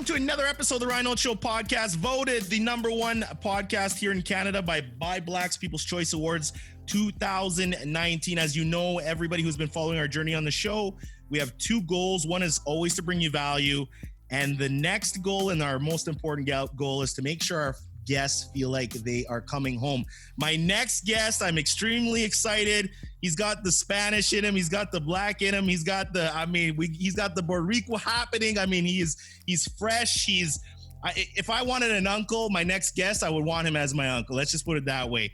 welcome to another episode of the Ryan Holtz Show podcast, voted the #1 podcast here in Canada by Blacks People's Choice Awards 2019. As you know, everybody who's been following our journey on the show, we have two goals. One is always to bring you value, and the next goal and our most important goal is to make sure our guests feel like they are coming home. My next guest, I'm extremely excited. He's got the Spanish in him. He's got the black in him. He's got the, he's got the Puerto Rico happening. He's fresh. If I wanted an uncle, my next guest, I would want him as my uncle. Let's just put it that way.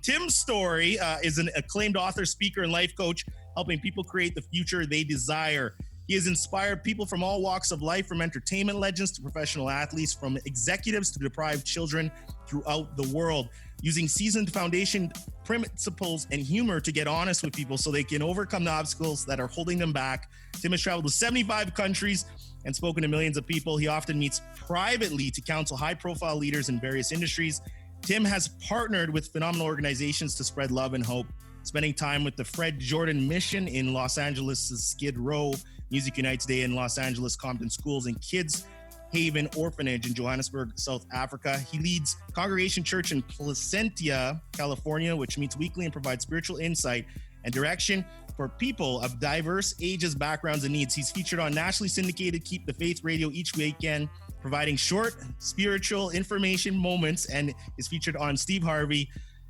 Tim Storey is an acclaimed author, speaker, and life coach, helping people create the future they desire. He has inspired people from all walks of life, from entertainment legends to professional athletes, from executives to deprived children throughout the world, using seasoned foundation principles and humor to get honest with people so they can overcome the obstacles that are holding them back. Tim has traveled to 75 countries and spoken to millions of people. He often meets privately to counsel high-profile leaders in various industries. Tim has partnered with phenomenal organizations to spread love and hope, spending time with the Fred Jordan Mission in Los Angeles' Skid Row, Music Unites Day in Los Angeles Compton Schools, and Kids Haven Orphanage in Johannesburg, South Africa. He leads Congregation Church in Placentia, California, which meets weekly and provides spiritual insight and direction for people of diverse ages, backgrounds, and needs. He's featured on nationally syndicated Keep the Faith Radio each weekend, providing short spiritual information moments, and is featured on Steve Harvey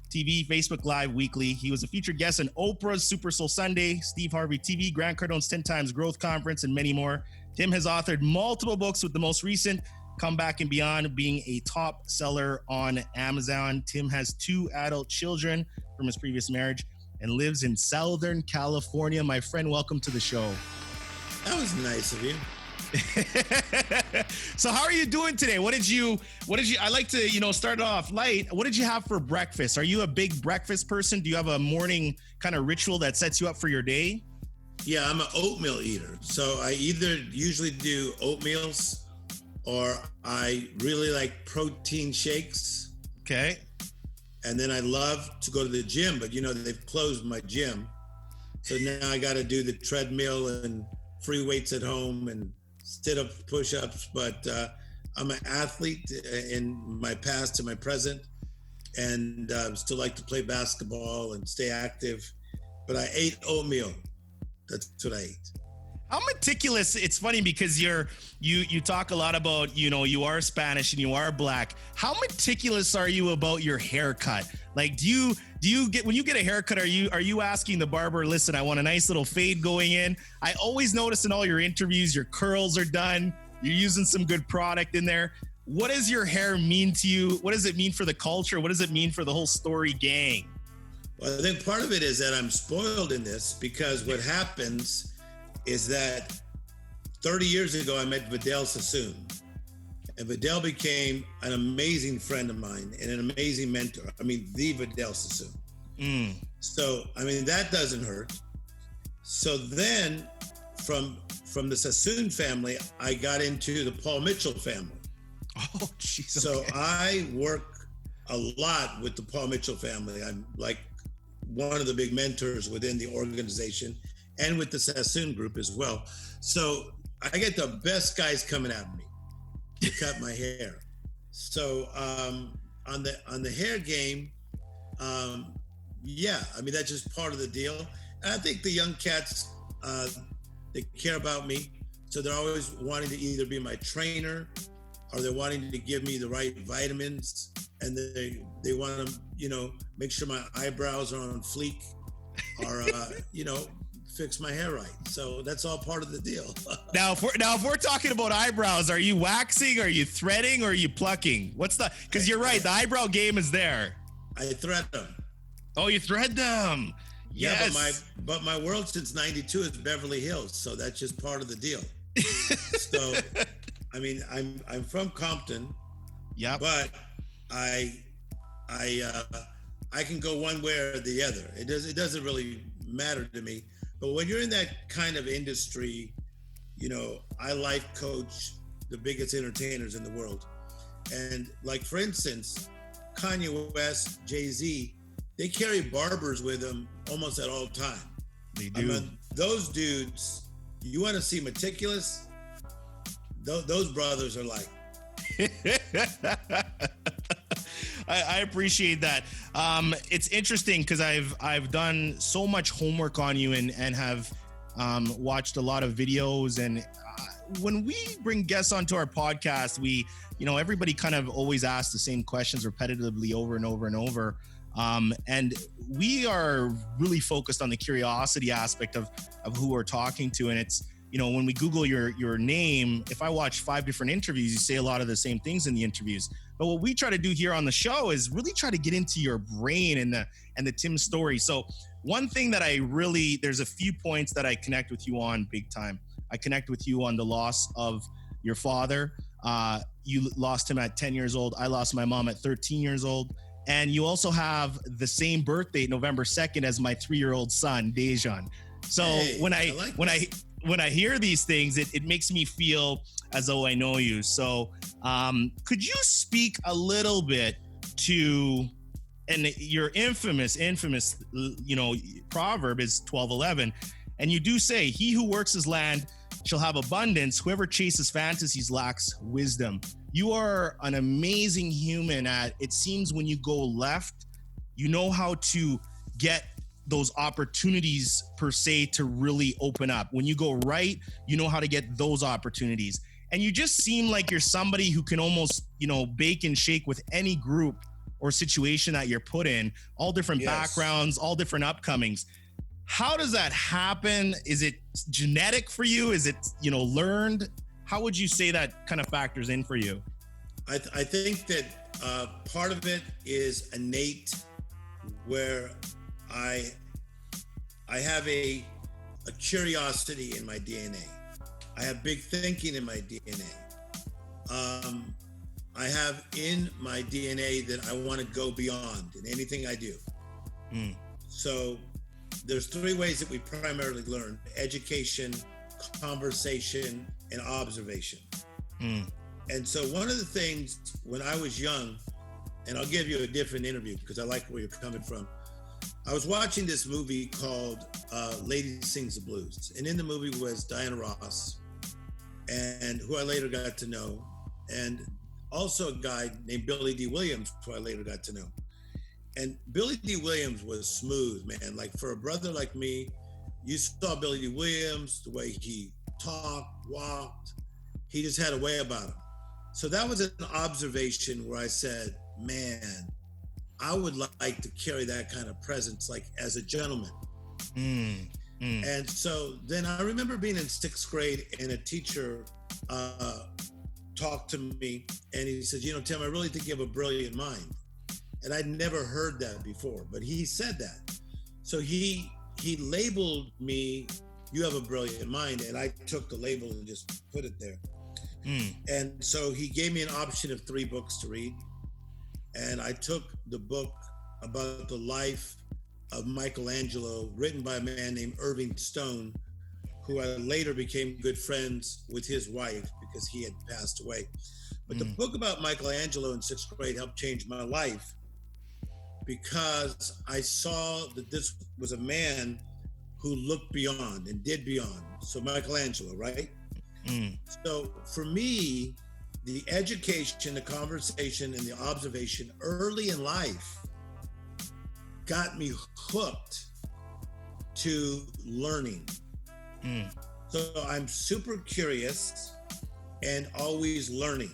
TV, Facebook Live weekly. He was a featured guest on Oprah's Super Soul Sunday, Steve Harvey TV, Grant Cardone's 10 Times Growth Conference, and many more. Tim has authored multiple books, with the most recent, Come Back and Beyond, being a top seller on Amazon. Tim has 2 adult children from his previous marriage and lives in Southern California. My friend, welcome to the show. That was nice of you. So how are you doing today? What did you, I like to, start off light. What did you have for breakfast? Are you a big breakfast person? Do you have a morning kind of ritual that sets you up for your day? Yeah, I'm an oatmeal eater. So I either usually do oatmeals or I really like protein shakes. Okay. And then I love to go to the gym, but they've closed my gym. So now I got to do the treadmill and free weights at home and sit-up, push-ups. But I'm an athlete in my past and my present, and still like to play basketball and stay active. But I ate oatmeal. That's what I ate. How meticulous? It's funny because you talk a lot about, you are Spanish and you are black. How meticulous are you about your haircut? Like, do you get, when you get a haircut, are you asking the barber, listen, I want a nice little fade going in? I always notice in all your interviews, your curls are done. You're using some good product in there. What does your hair mean to you? What does it mean for the culture? What does it mean for the whole Storey gang? Well, I think part of it is that I'm spoiled in this, because what happens is that 30 years ago, I met Vidal Sassoon. And Vidal became an amazing friend of mine and an amazing mentor. The Vidal Sassoon. So, that doesn't hurt. So then from the Sassoon family, I got into the Paul Mitchell family. Oh, jeez. So okay. I work a lot with the Paul Mitchell family. I'm like one of the big mentors within the organization and with the Sassoon group as well. So I get the best guys coming at me to cut my hair. So on the hair game, that's just part of the deal. And I think the young cats, they care about me. So they're always wanting to either be my trainer or they're wanting to give me the right vitamins. And they want to, make sure my eyebrows are on fleek or, fix my hair right. So that's all part of the deal. Now, if we're talking about eyebrows, are you waxing, are you threading, or are you plucking? Because you're right, the eyebrow game is there. I thread them. Oh, you thread them. Yes. Yeah, but my world since 92 is Beverly Hills. So that's just part of the deal. So, I'm from Compton. Yeah. But I can go one way or the other. It doesn't really matter to me. But when you're in that kind of industry, I life coach the biggest entertainers in the world. And like, for instance, Kanye West, Jay-Z, they carry barbers with them almost at all time. They do. Those dudes, you want to see meticulous, those brothers are like. I appreciate that. It's interesting because I've done so much homework on you and have watched a lot of videos. And when we bring guests onto our podcast, we, everybody kind of always asks the same questions repetitively over and over and over. And we are really focused on the curiosity aspect of who we're talking to. And it's, when we Google your name, if I watch 5 different interviews, you say a lot of the same things in the interviews. But what we try to do here on the show is really try to get into your brain and the Tim Storey. So one thing that there's a few points that I connect with you on big time. I connect with you on the loss of your father. You lost him at 10 years old. I lost my mom at 13 years old. And you also have the same birthday, November 2nd, as my 3-year-old son, Dejan. So when I hear these things, it makes me feel as though I know you. So could you speak a little bit to, and your infamous, proverb is 12:11. And you do say, he who works his land shall have abundance. Whoever chases fantasies lacks wisdom. You are an amazing human at, it seems when you go left, you know how to get those opportunities per se to really open up. When you go right, you know how to get those opportunities. And you just seem like you're somebody who can almost, bake and shake with any group or situation that you're put in, all different backgrounds, all different upcomings. How does that happen? Is it genetic for you? Is it, learned? How would you say that kind of factors in for you? I think that part of it is innate, where I have a curiosity in my DNA. I have big thinking in my DNA. I have in my DNA that I want to go beyond in anything I do. So there's 3 ways that we primarily learn: education, conversation, and observation. And so one of the things when I was young, and I'll give you a different interview because I like where you're coming from. I was watching this movie called Lady Sings the Blues. And in the movie was Diana Ross, and who I later got to know, and also a guy named Billy D. Williams, who I later got to know. And Billy D. Williams was smooth, man. Like, for a brother like me, you saw Billy D. Williams, the way he talked, walked, he just had a way about him. So that was an observation where I said, man, I would like to carry that kind of presence, like as a gentleman. And so then I remember being in 6th grade and a teacher talked to me and he said, Tim, I really think you have a brilliant mind. And I'd never heard that before, but he said that. So he labeled me, you have a brilliant mind. And I took the label and just put it there. And so he gave me an option of 3 books to read. And I took the book about the life of Michelangelo, written by a man named Irving Stone, who I later became good friends with his wife because he had passed away. But the book about Michelangelo in 6th grade helped change my life because I saw that this was a man who looked beyond and did beyond. So Michelangelo, right? So for me, the education, the conversation, and the observation early in life got me hooked to learning. So I'm super curious and always learning.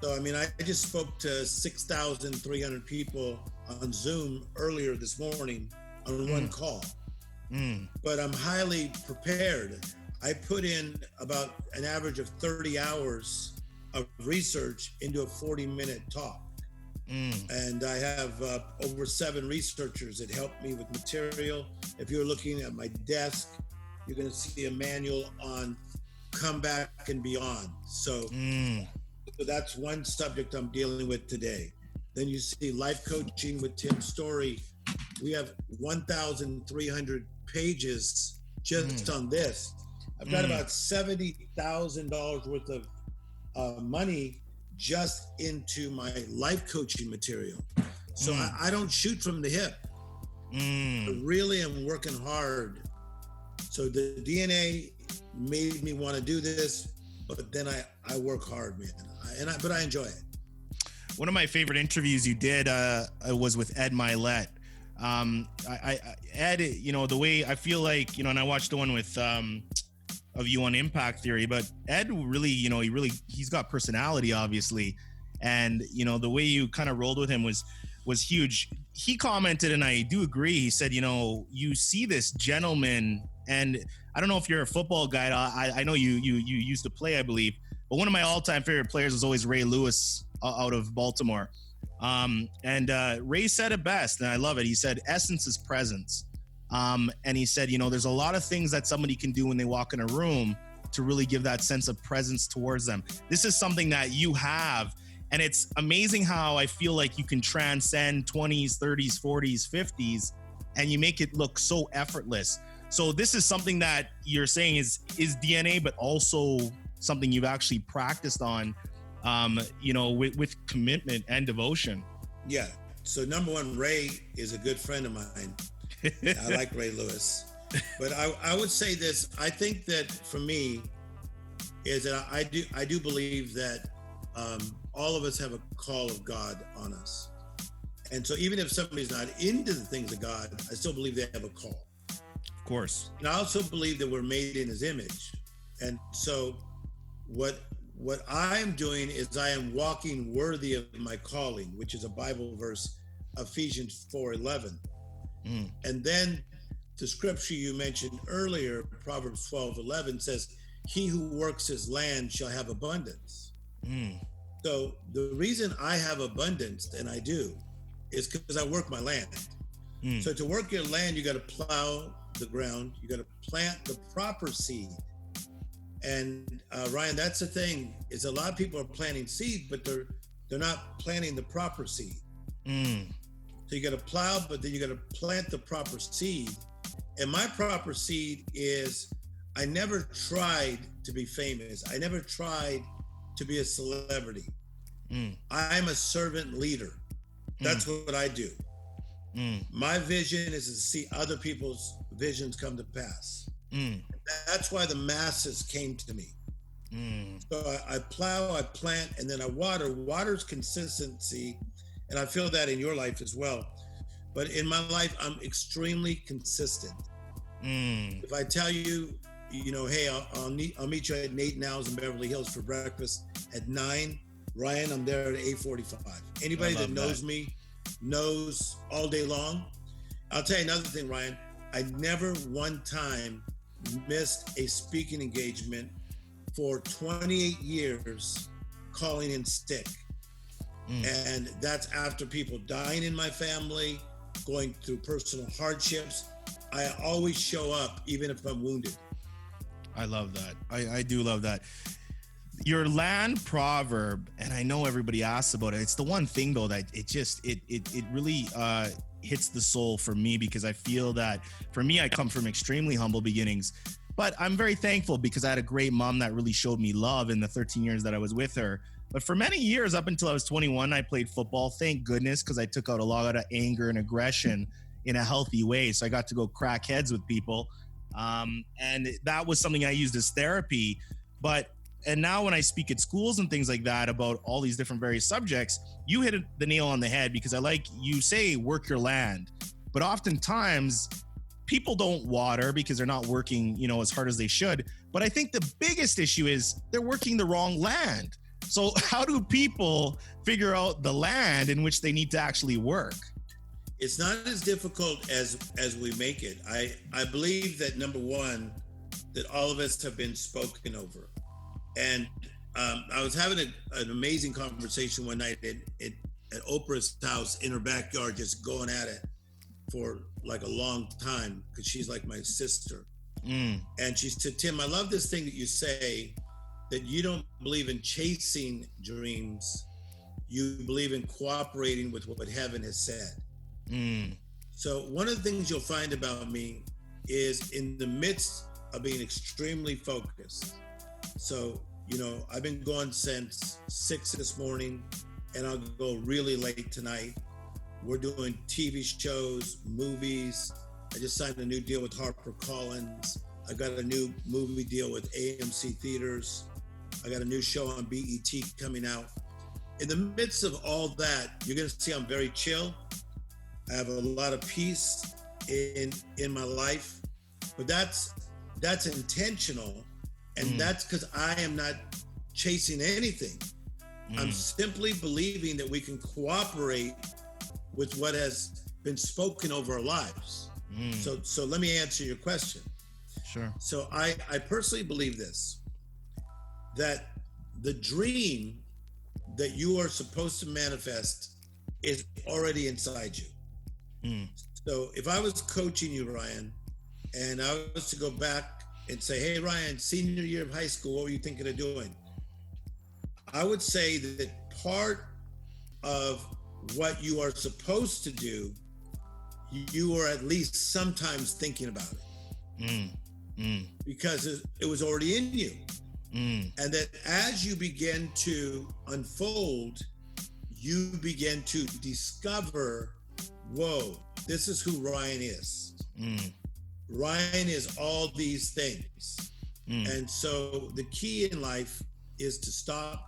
So, I just spoke to 6,300 people on Zoom earlier this morning on one call. But I'm highly prepared. I put in about an average of 30 hours of research into a 40-minute talk. And I have over 7 researchers that help me with material. If you're looking at my desk, you're going to see a manual on comeback and beyond. So that's one subject I'm dealing with today. Then you see life coaching with Tim Storey. We have 1,300 pages just on this. I've got about $70,000 worth of money just into my life coaching material. So I don't shoot from the hip. I really am working hard. So the DNA made me want to do this. but then I work hard, man. But I enjoy it. One of my favorite interviews you did was with Ed Milet. Ed, you know, the way I feel like, you know, and I watched the one with of you on Impact Theory, but Ed really, you know, he's got personality, obviously, and you know the way you kind of rolled with him was huge. He commented, and I do agree. He said, you know, you see this gentleman, and I don't know if you're a football guy. I know you used to play, I believe, but one of my all-time favorite players was always Ray Lewis out of Baltimore. And Ray said it best, and I love it. He said, essence is presence. And he said, you know, there's a lot of things that somebody can do when they walk in a room to really give that sense of presence towards them. This is something that you have, and it's amazing how I feel like you can transcend 20s, 30s, 40s, 50s, and you make it look so effortless. So this is something that you're saying is DNA, but also something you've actually practiced on, you know, with commitment and devotion. Yeah. So number one, Ray is a good friend of mine. I like Ray Lewis, but I would say this. I think that for me is that I do believe that all of us have a call of God on us. And so even if somebody's not into the things of God, I still believe they have a call. Of course. And I also believe that we're made in his image. And so what I am doing is I am walking worthy of my calling, which is a Bible verse, Ephesians 4:11. And then the scripture you mentioned earlier, Proverbs 12:11 says, he who works his land shall have abundance. So the reason I have abundance, and I do, is because I work my land. So to work your land, you got to plow the ground, you got to plant the proper seed. And Ryan, that's the thing, is a lot of people are planting seed, but they're not planting the proper seed. So you got to plow, but then you got to plant the proper seed. And my proper seed is, I never tried to be famous. I never tried to be a celebrity. I'm a servant leader. That's what I do. My vision is to see other people's visions come to pass. That's why the masses came to me. So I plow, I plant, and then I water. Water's consistency, and I feel that in your life as well. But in my life, I'm extremely consistent. If I tell you, you know, hey, I'll meet you at Nate Now's in Beverly Hills for breakfast at 9, Ryan, I'm there at 8:45. Anybody that knows me knows all day long. I'll tell you another thing, Ryan. I never one time missed a speaking engagement for 28 years calling in sick. And that's after people dying in my family, going through personal hardships. I always show up, even if I'm wounded. I love that. I do love that. Your land proverb, and I know everybody asks about it. It's the one thing though that it really hits the soul for me, because I feel that for me, I come from extremely humble beginnings, but I'm very thankful because I had a great mom that really showed me love in the 13 years that I was with her. But for many years, up until I was 21, I played football. Thank goodness, because I took out a lot of anger and aggression in a healthy way. So I got to go crack heads with people. And that was something I used as therapy. And now when I speak at schools and things like that about all these different various subjects, you hit the nail on the head, because I like you say, work your land. But oftentimes people don't water because they're not working, you know, as hard as they should. But I think the biggest issue is they're working the wrong land. So how do people figure out the land in which they need to actually work? It's not as difficult as we make it. I believe that, number one, that all of us have been spoken over. And I was having an amazing conversation one night at Oprah's house in her backyard, just going at it for like a long time, because she's like my sister. And she said, Tim, I love this thing that you say, that you don't believe in chasing dreams. You believe in cooperating with what heaven has said. So one of the things you'll find about me is in the midst of being extremely focused. So, you know, I've been going since 6 this morning, and I'll go really late tonight. We're doing TV shows, movies. I just signed a new deal with HarperCollins. I got a new movie deal with AMC Theaters. I got a new show on BET coming out. In the midst of all that, you're going to see I'm very chill. I have a lot of peace in my life, but that's intentional, and that's because I am not chasing anything. I'm simply believing that we can cooperate with what has been spoken over our lives. So let me answer your question. Sure. So I personally believe this, that the dream that you are supposed to manifest is already inside you. So if I was coaching you, Ryan, and I was to go back and say, hey, Ryan, senior year of high school, what were you thinking of doing? I would say that part of what you are supposed to do, you are at least sometimes thinking about it. Because it was already in you. And that as you begin to unfold, you begin to discover, whoa, this is who Ryan is. Ryan is all these things. And so the key in life is to stop,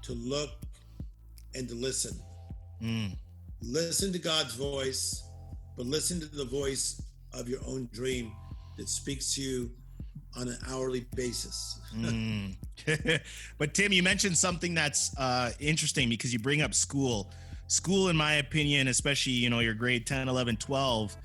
to look, and to listen. Listen to God's voice, but listen to the voice of your own dream that speaks to you on an hourly basis. But Tim, you mentioned something that's interesting, because you bring up school. School, in my opinion, especially, your grade 10, 11, 12,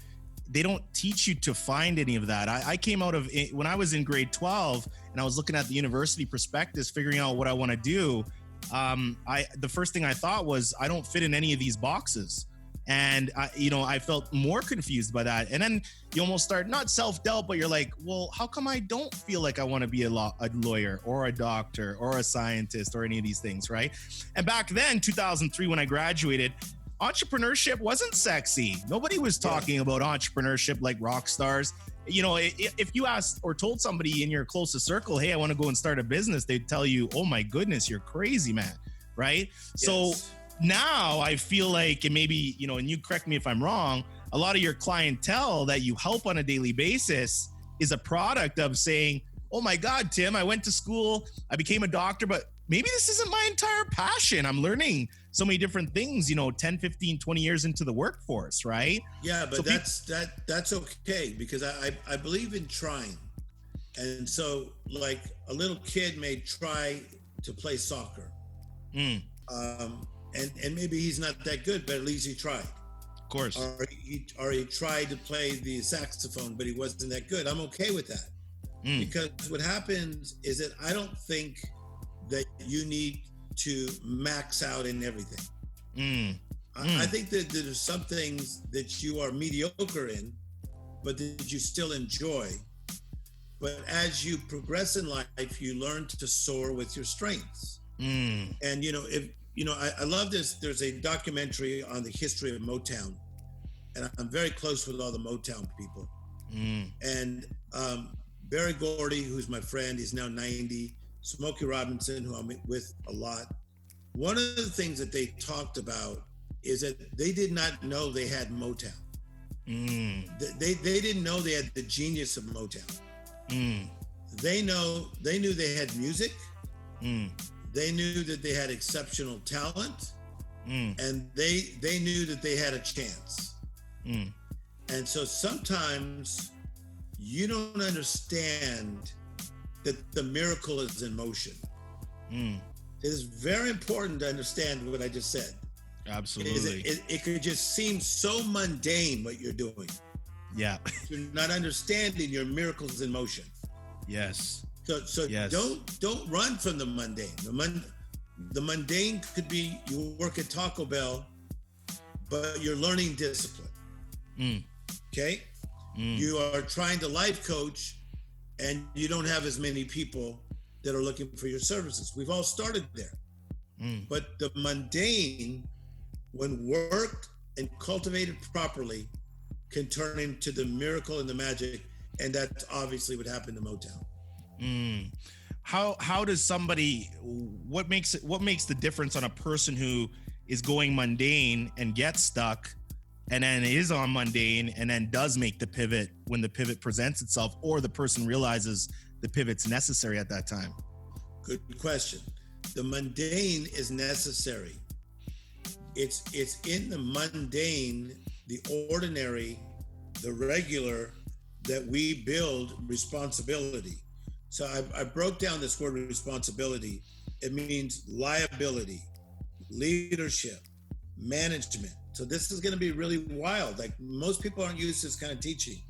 they don't teach you to find any of that. I came out of it when I was in grade 12 and I was looking at the university prospectus, figuring out what I want to do. The first thing I thought was, I don't fit in any of these boxes. And I felt more confused by that. And then you almost start, not self-doubt, but you're like, well, how come I don't feel like I want to be a lawyer or a doctor or a scientist or any of these things, right? And back then, 2003, when I graduated, entrepreneurship wasn't sexy. Nobody was talking about entrepreneurship like rock stars. If you asked or told somebody in your closest circle, hey, I want to go and start a business, they'd tell you, oh my goodness, you're crazy, man, right? Yes. So now I feel like, and maybe, and you correct me if I'm wrong, a lot of your clientele that you help on a daily basis is a product of saying, oh my God, Tim, I went to school, I became a doctor, but maybe this isn't my entire passion. I'm learning so many different things, 10, 15, 20 years into the workforce, right? Yeah, but so that's okay, because I believe in trying. And so, like, a little kid may try to play soccer. And maybe he's not that good, but at least he tried. Of course. Or he tried to play the saxophone, but he wasn't that good. I'm okay with that. Because what happens is that I don't think that you need to max out in everything. I think that there's some things that you are mediocre in, but that you still enjoy. But as you progress in life, you learn to soar with your strengths. And, I love this. There's a documentary on the history of MoTown, and I'm very close with all the MoTown people. And Barry Gordy, who's my friend, he's now 90. Smokey Robinson, who I'm with a lot. One of the things that they talked about is that they did not know they had MoTown. They didn't know they had the genius of MoTown. They knew they had music. They knew that they had exceptional talent, and they knew that they had a chance. And so sometimes you don't understand that the miracle is in motion. It is very important to understand what I just said. Absolutely. It could just seem so mundane what you're doing. Yeah. You're not understanding your miracles in motion. Yes. So yes. Don't run from the mundane. The mundane could be you work at Taco Bell, but you're learning discipline. Okay? You are trying to life coach, and you don't have as many people that are looking for your services. We've all started there. But the mundane, when worked and cultivated properly, can turn into the miracle and the magic. And that's obviously what happened to MoTown. How does somebody, what makes the difference on a person who is going mundane and gets stuck, and then is on mundane and then does make the pivot when the pivot presents itself, or the person realizes the pivot's necessary at that time? Good question. The mundane is necessary. It's in the mundane, the ordinary, the regular, that we build responsibility. So I broke down this word responsibility. It means liability, leadership, management. So this is going to be really wild. Like, most people aren't used to this kind of teaching,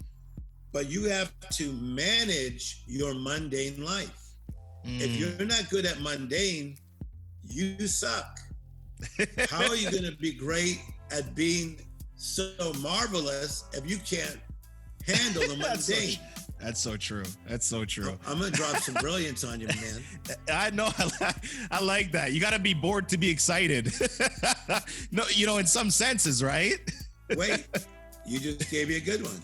but you have to manage your mundane life. If you're not good at mundane, you suck. How are you going to be great at being so marvelous if you can't handle the mundane? That's so true. That's so true. I'm going to drop some brilliance on you, man. I know. I like that. You got to be bored to be excited. No, in some senses, right? Wait, you just gave me a good one.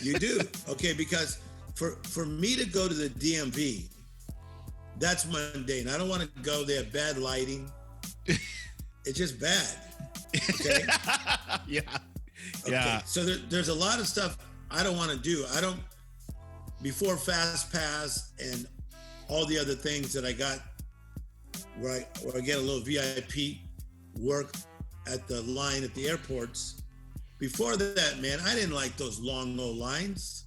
You do. Okay, because for me to go to the DMV, that's mundane. I don't want to go there. Bad lighting. It's just bad. Okay. Yeah. Okay. Yeah. So there's a lot of stuff I don't want to do. Before Fast Pass and all the other things that I got, where I get a little VIP work at the line at the airports. Before that, man, I didn't like those long, no lines,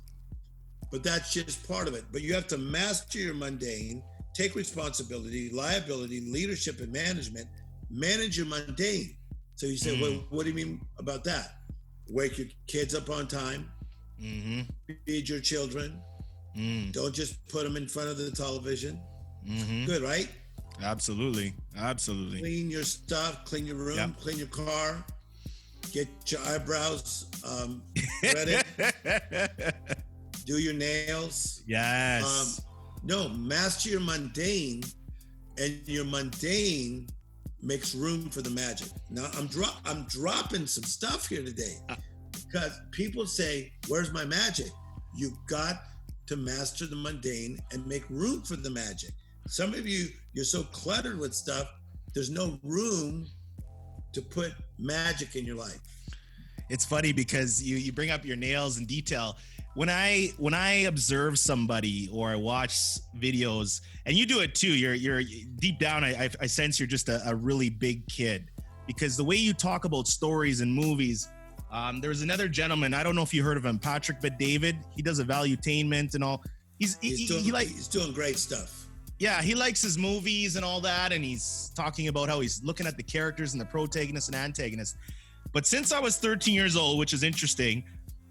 but that's just part of it. But you have to master your mundane, take responsibility, liability, leadership, and management. Manage your mundane. So you say, well, what do you mean about that? Wake your kids up on time. Feed your children. Don't just put them in front of the television. Good, right? Absolutely. Absolutely. Clean your stuff, clean your room, clean your car, get your eyebrows threaded, do your nails. Yes. No, master your mundane, and your mundane makes room for the magic. Now I'm dropping some stuff here today, because people say, "Where's my magic?" You got to master the mundane and make room for the magic. Some of you're so cluttered with stuff, there's no room to put magic in your life. It's funny because you bring up your nails in detail. When I observe somebody or I watch videos, and you do it too, you're deep down, I sense you're just a really big kid, because the way you talk about stories and movies. There's another gentleman, I don't know if you heard of him, Patrick Bet-David. He does a valuetainment and all. He's doing great stuff. Yeah, he likes his movies and all that, and he's talking about how he's looking at the characters and the protagonist and antagonist. But since I was 13 years old, which is interesting,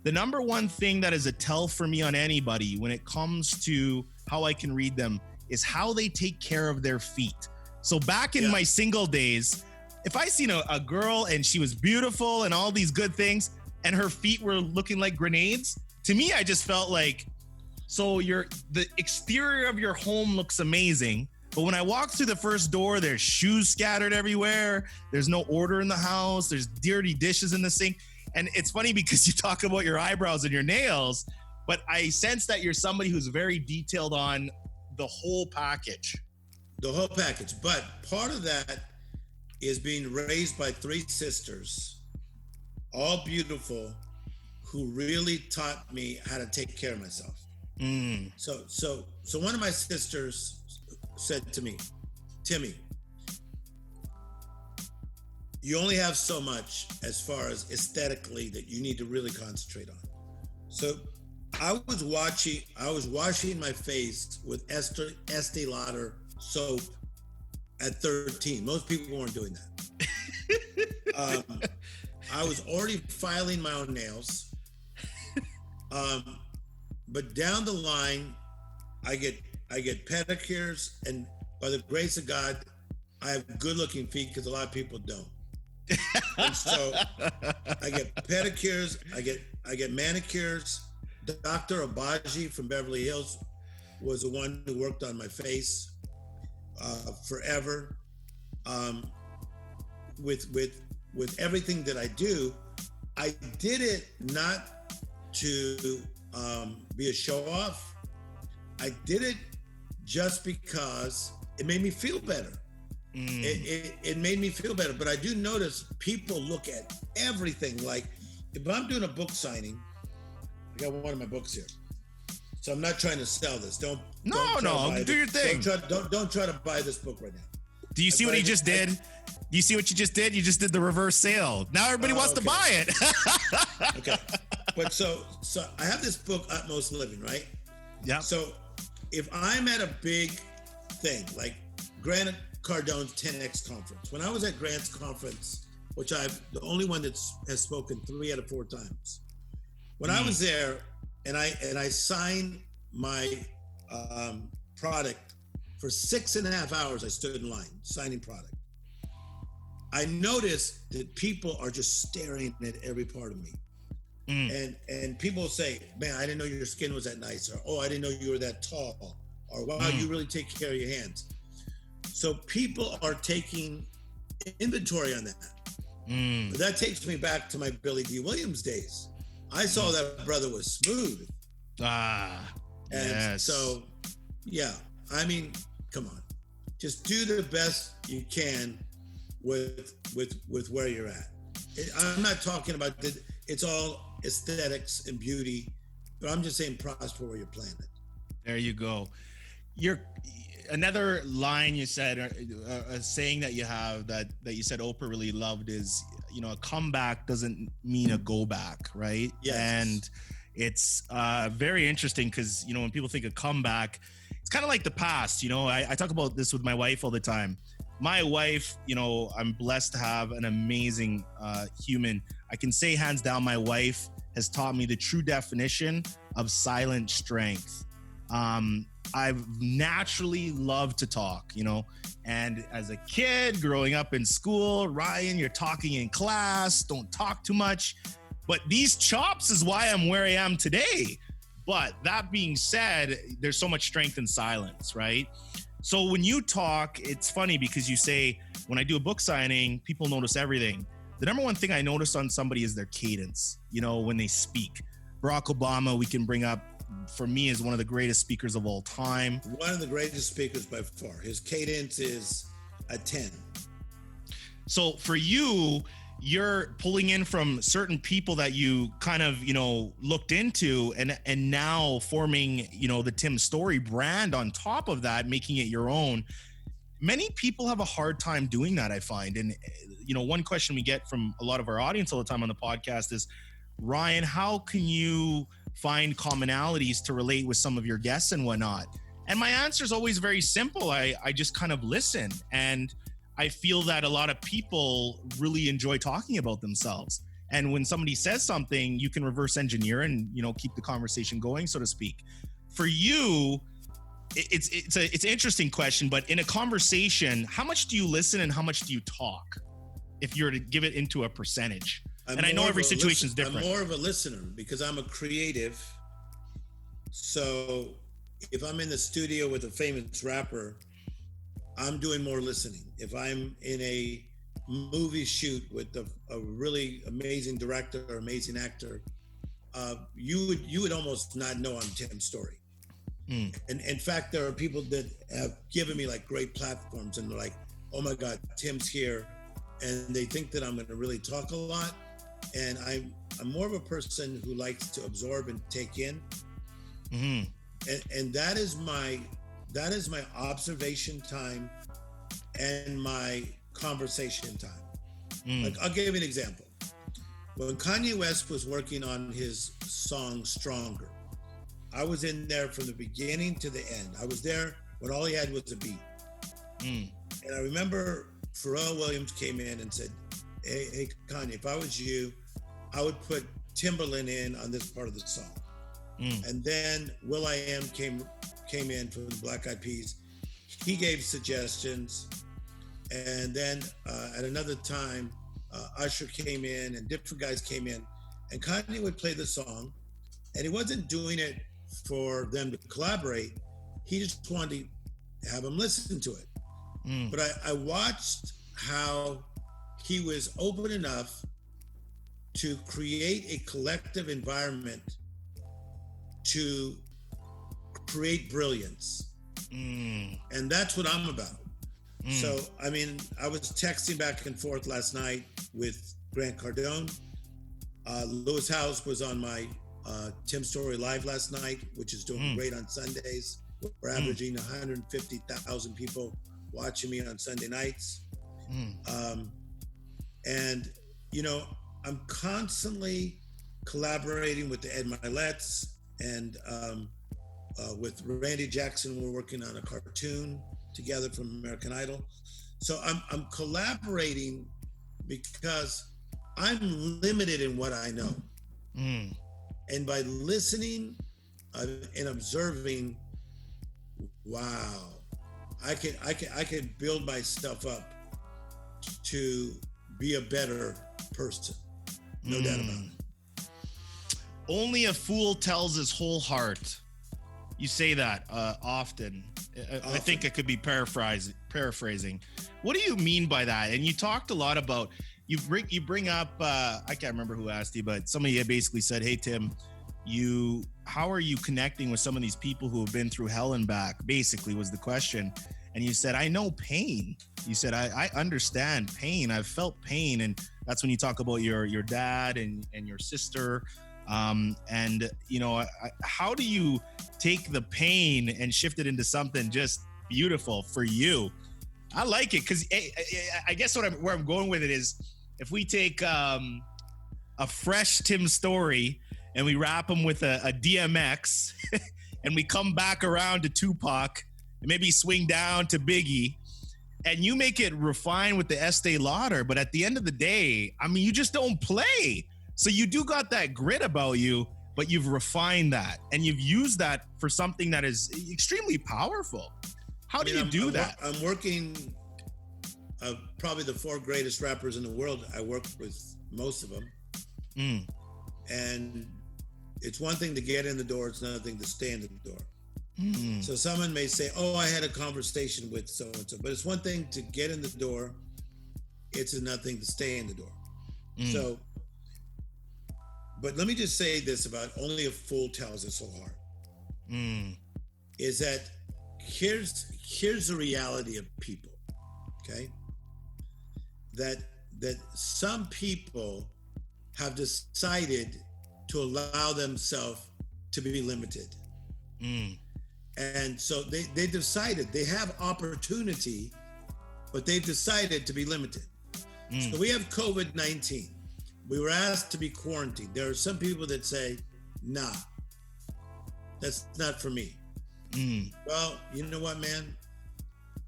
the number one thing that is a tell for me on anybody when it comes to how I can read them is how they take care of their feet. So back in my single days, if I seen a girl and she was beautiful and all these good things and her feet were looking like grenades, to me, I just felt like, so the exterior of your home looks amazing, but when I walk through the first door, there's shoes scattered everywhere. There's no order in the house. There's dirty dishes in the sink. And it's funny because you talk about your eyebrows and your nails, but I sense that you're somebody who's very detailed on the whole package. The whole package. But part of that is being raised by three sisters, all beautiful, who really taught me how to take care of myself. So one of my sisters said to me, "Timmy, you only have so much as far as aesthetically that you need to really concentrate on." So I was washing my face with Estee Lauder soap at 13. Most people weren't doing that. I was already filing my own nails. But down the line, I get pedicures, and by the grace of God, I have good-looking feet because a lot of people don't. And so I get pedicures, I get manicures. Dr. Abaji from Beverly Hills was the one who worked on my face forever. With everything that I do, I did it not to be a show off. I did it just because it made me feel better. It made me feel better. But I do notice people look at everything. Like if I'm doing a book signing, I got one of my books here. So I'm not trying to sell this. Don't No, try to do your thing. Don't try to buy this book right now. Do you see what he just did? Do you see what you just did? You just did the reverse sale. Now everybody wants to buy it. Okay. But so I have this book, Utmost Living, right? Yeah. So if I'm at a big thing, like Grant Cardone's 10X conference, when I was at Grant's conference, which I'm the only one that has spoken 3 out of 4 times. When I was there and I signed my product for 6.5 hours, I stood in line signing product. I noticed that people are just staring at every part of me. And people say, man, I didn't know your skin was that nice, or oh, I didn't know you were that tall, or wow, you really take care of your hands. So people are taking inventory on that. But that takes me back to my Billy D. Williams days. I saw that brother was smooth. And so, yeah, I mean, come on, just do the best you can with where you're at. I'm not talking about it's all aesthetics and beauty, but I'm just saying prosper where you're planted. There you go. Another line you said, a saying that you have that you said Oprah really loved is, a comeback doesn't mean a go back, right? Yes. And it's very interesting because, when people think of comeback, it's kind of like the past. I talk about this with my wife all the time. My wife, I'm blessed to have an amazing human. I can say hands down, my wife has taught me the true definition of silent strength. I've naturally loved to talk, and as a kid growing up in school, Ryan, you're talking in class, don't talk too much. But these chops is why I'm where I am today. But that being said, there's so much strength in silence, right? So when you talk, it's funny because you say, when I do a book signing, people notice everything. The number one thing I notice on somebody is their cadence, when they speak. Barack Obama, we can bring up, for me, is one of the greatest speakers of all time. One of the greatest speakers by far. His cadence is a 10. So for you, you're pulling in from certain people that you kind of, looked into and now forming, the Tim Storey brand on top of that, making it your own. Many people have a hard time doing that, I find. And, one question we get from a lot of our audience all the time on the podcast is, Ryan, how can you find commonalities to relate with some of your guests and whatnot? And my answer is always very simple. I just kind of listen. And I feel that a lot of people really enjoy talking about themselves. And when somebody says something, you can reverse engineer and, keep the conversation going, so to speak. For you, it's an interesting question, but in a conversation, how much do you listen and how much do you talk? If you were to give it into a percentage. And I know every situation is different. I'm more of a listener because I'm a creative. So if I'm in the studio with a famous rapper, I'm doing more listening. If I'm in a movie shoot with a really amazing director or amazing actor, you would almost not know I'm Tim Storey. And in fact, there are people that have given me like great platforms and they're like, oh my God, Tim's here. And they think that I'm going to really talk a lot. And I'm more of a person who likes to absorb and take in. And that is my observation time and my conversation time. Like, I'll give you an example. When Kanye West was working on his song Stronger, I was in there from the beginning to the end. I was there when all he had was a beat. And I remember Pharrell Williams came in and said, hey Kanye, if I was you, I would put Timberland in on this part of the song. And then will.i.am came in from the Black Eyed Peas. He gave suggestions. And then at another time, Usher came in and different guys came in. And Kanye would play the song. And he wasn't doing it for them to collaborate. He just wanted to have them listen to it. But I watched how he was open enough to create a collective environment to create brilliance. And that's what I'm about. So, I mean, I was texting back and forth last night with Grant Cardone. Lewis House was on my Tim Storey live last night, which is doing great on Sundays. We're averaging 150,000 people watching me on Sunday nights. And, you know, I'm constantly collaborating with the Ed Milettes and with Randy Jackson. We're working on a cartoon together from American Idol. So I'm collaborating because I'm limited in what I know. And by listening and observing, wow, I can build myself up to be a better person. No doubt about it. Only a fool tells his whole heart. You say that often. I think it could be paraphrasing. What do you mean by that? And you talked a lot about, you bring up, I can't remember who asked you, but somebody had basically said, hey, Tim, how are you connecting with some of these people who have been through hell and back, basically was the question. And you said, I know pain. You said, I understand pain. I've felt pain. And that's when you talk about your dad and your sister. And, you know, how do you take the pain and shift it into something just beautiful for you? I like it because I guess where I'm going with it is, if we take a fresh Tim Storey and we wrap him with a DMX and we come back around to Tupac and maybe swing down to Biggie, and you make it refined with the Estee Lauder, but at the end of the day, I mean, you just don't play. So you do got that grit about you, but you've refined that and you've used that for something that is extremely powerful. How do you do that? I'm working probably the 4 greatest rappers in the world. I work with most of them. And it's one thing to get in the door. It's another thing to stay in the door. So someone may say, oh, I had a conversation with so-and-so, but it's one thing to get in the door. It's another thing to stay in the door. So, but let me just say this about only a fool tells his whole heart. Is that here's the reality of people, okay? That some people have decided to allow themselves to be limited. And so they decided, they have opportunity, but they've decided to be limited. So we have COVID-19. We were asked to be quarantined. There are some people that say, nah, that's not for me. Well, you know what, man?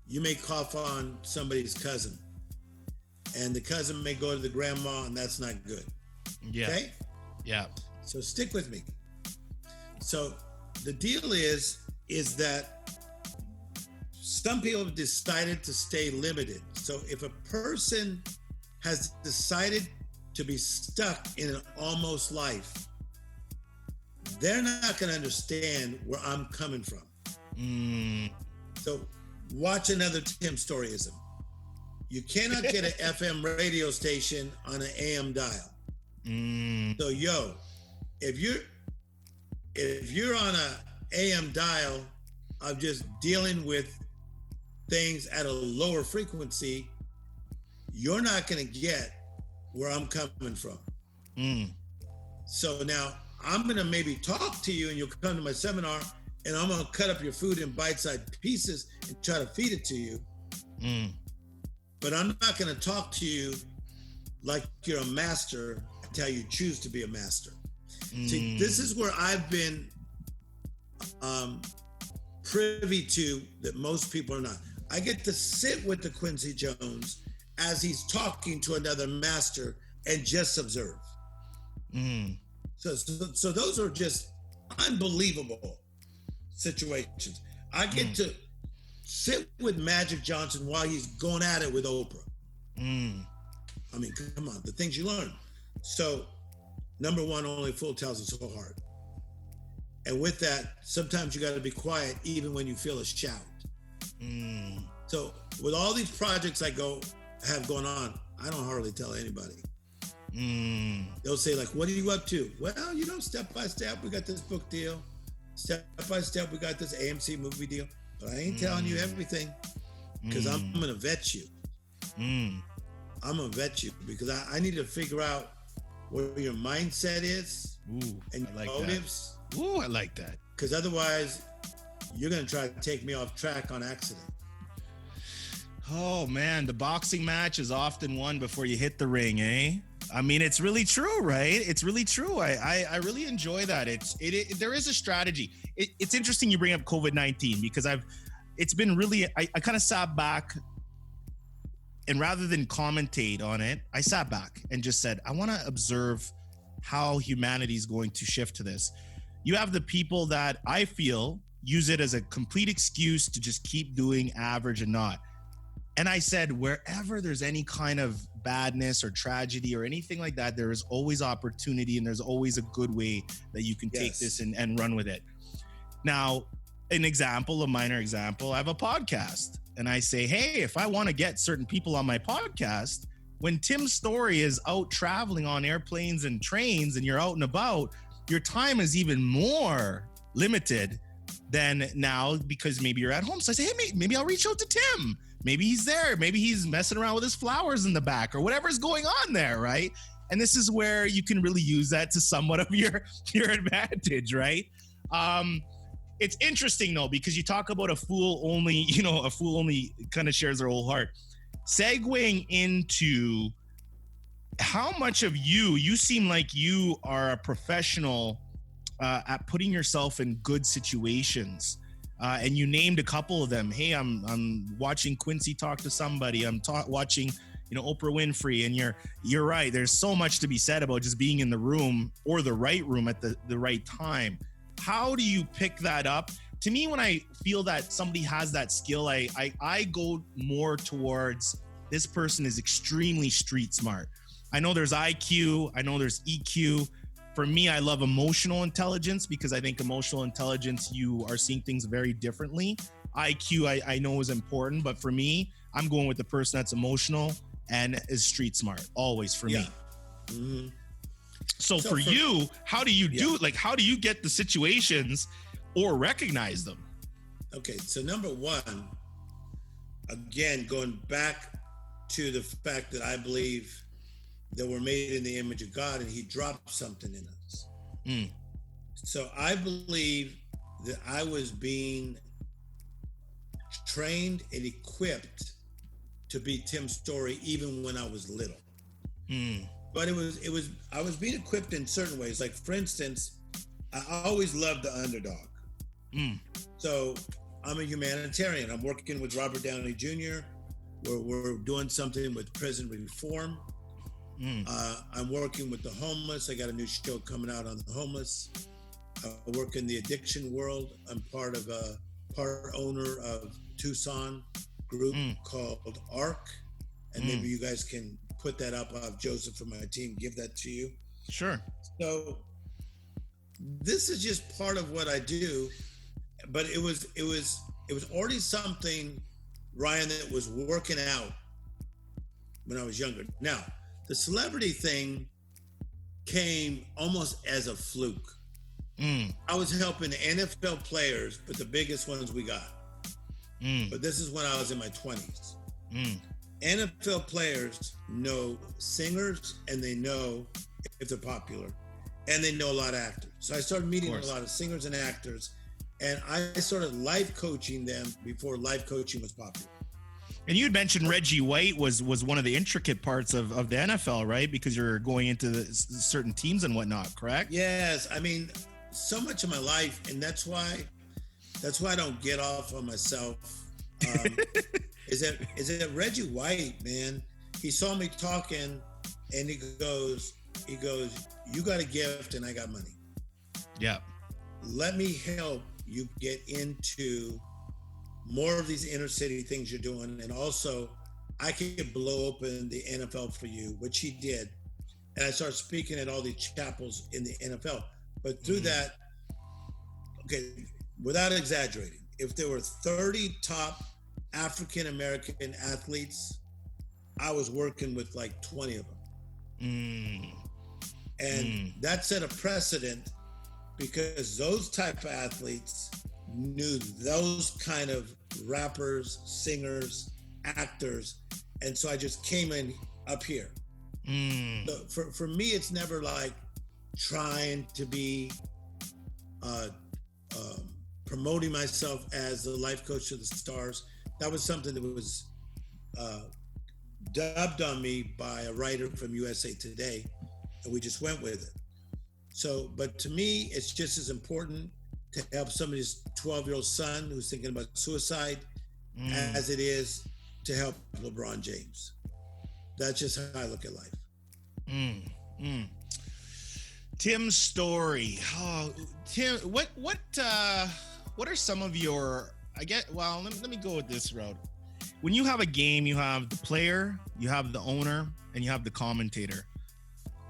You may cough on somebody's cousin, and the cousin may go to the grandma, and that's not good. Yeah. Okay? Yeah. So stick with me. So the deal is that some people have decided to stay limited. So if a person has decided to be stuck in an almost life, they're not going to understand where I'm coming from. So watch another Tim Storeyism. You cannot get an FM radio station on an AM dial. So if you're on a AM dial of just dealing with things at a lower frequency, you're not going to get where I'm coming from. So now I'm going to maybe talk to you and you'll come to my seminar and I'm going to cut up your food in bite-sized pieces and try to feed it to you. But I'm not going to talk to you like you're a master until you choose to be a master. See, this is where I've been privy to that most people are not. I get to sit with the Quincy Jones as he's talking to another master and just observe. So those are just unbelievable situations. I get to sit with Magic Johnson while he's going at it with Oprah. I mean, come on, the things you learn. So, number one, only a fool tells his whole heart. And with that, sometimes you got to be quiet even when you feel a shout. So, with all these projects I have going on, I don't hardly tell anybody. They'll say, like, what are you up to? Well, step by step, we got this book deal. Step by step, we got this AMC movie deal. But I ain't telling you everything because I'm going to vet you. I'm going to vet you because I need to figure out what your mindset is, and your motives. That. Ooh, I like that. Because otherwise, you're going to try to take me off track on accident. Oh, man, the boxing match is often won before you hit the ring, eh? I mean, it's really true, right? It's really true. I really enjoy that. There is a strategy. It's interesting you bring up COVID-19 because it's been really, I kind of sat back, and rather than commentate on it, I sat back and just said, I want to observe how humanity is going to shift to this. You have the people that I feel use it as a complete excuse to just keep doing average and not. And I said, wherever there's any kind of badness or tragedy or anything like that, there is always opportunity and there's always a good way that you can take this and run with it. Now, a minor example, I have a podcast and I say, hey, if I want to get certain people on my podcast, when Tim Storey is out traveling on airplanes and trains and you're out and about, your time is even more limited than now because maybe you're at home. So I say, hey, maybe I'll reach out to Tim. Maybe he's there. Maybe he's messing around with his flowers in the back or whatever's going on there, right? And this is where you can really use that to somewhat of your advantage, right? It's interesting though, because you talk about a fool only kind of shares their whole heart. Segueing into how much of you seem like you are a professional at putting yourself in good situations. And you named a couple of them. Hey, I'm watching Quincy talk to somebody. I'm watching, Oprah Winfrey. And you're right. There's so much to be said about just being in the room or the right room at the right time. How do you pick that up? To me, when I feel that somebody has that skill, I go more towards this person is extremely street smart. I know there's IQ. I know there's EQ. For me, I love emotional intelligence because I think emotional intelligence, you are seeing things very differently. IQ, I know is important, but for me, I'm going with the person that's emotional and is street smart, always for me. Mm-hmm. So for you, how do you do, how do you get the situations or recognize them? Okay, so number one, again, going back to the fact that I believe that we're made in the image of God and he dropped something in us. So I believe that I was being trained and equipped to be Tim Storey even when I was little. But I was being equipped in certain ways. Like for instance, I always loved the underdog. So I'm a humanitarian. I'm working with Robert Downey Jr. We're doing something with prison reform. I'm working with the homeless. I got a new show coming out on the homeless. I work in the addiction world. I'm part owner of Tucson group called ARC. And maybe you guys can put that up. I'll have Joseph from my team give that to you. Sure. So this is just part of what I do, but it was already something, Ryan, that was working out when I was younger. Now, the celebrity thing came almost as a fluke. I was helping NFL players, but the biggest ones we got. But this is when I was in my 20s. NFL players know singers and they know if they're popular and they know a lot of actors. So I started meeting a lot of singers and actors and I started life coaching them before life coaching was popular. And you had mentioned Reggie White was one of the intricate parts of the NFL, right? Because you're going into certain teams and whatnot, correct? Yes. I mean, so much of my life, and that's why I don't get off on myself. Is that Reggie White, man? He saw me talking and he goes, you got a gift and I got money. Yeah. Let me help you get into more of these inner city things you're doing. And also I could blow open the NFL for you, which he did. And I started speaking at all these chapels in the NFL. But through that, okay, without exaggerating, if there were 30 top African-American athletes, I was working with like 20 of them. And that set a precedent because those type of athletes knew those kind of rappers, singers, actors. And so I just came in up here. So for me, it's never like trying to be promoting myself as the life coach of the stars. That was something that was dubbed on me by a writer from USA Today, and we just went with it. So, but to me, it's just as important to help somebody's 12-year-old son who's thinking about suicide as it is to help LeBron James. That's just how I look at life. Tim Storey. Oh, Tim, what are some of your? Let me go with this route. When you have a game, you have the player, you have the owner, and you have the commentator.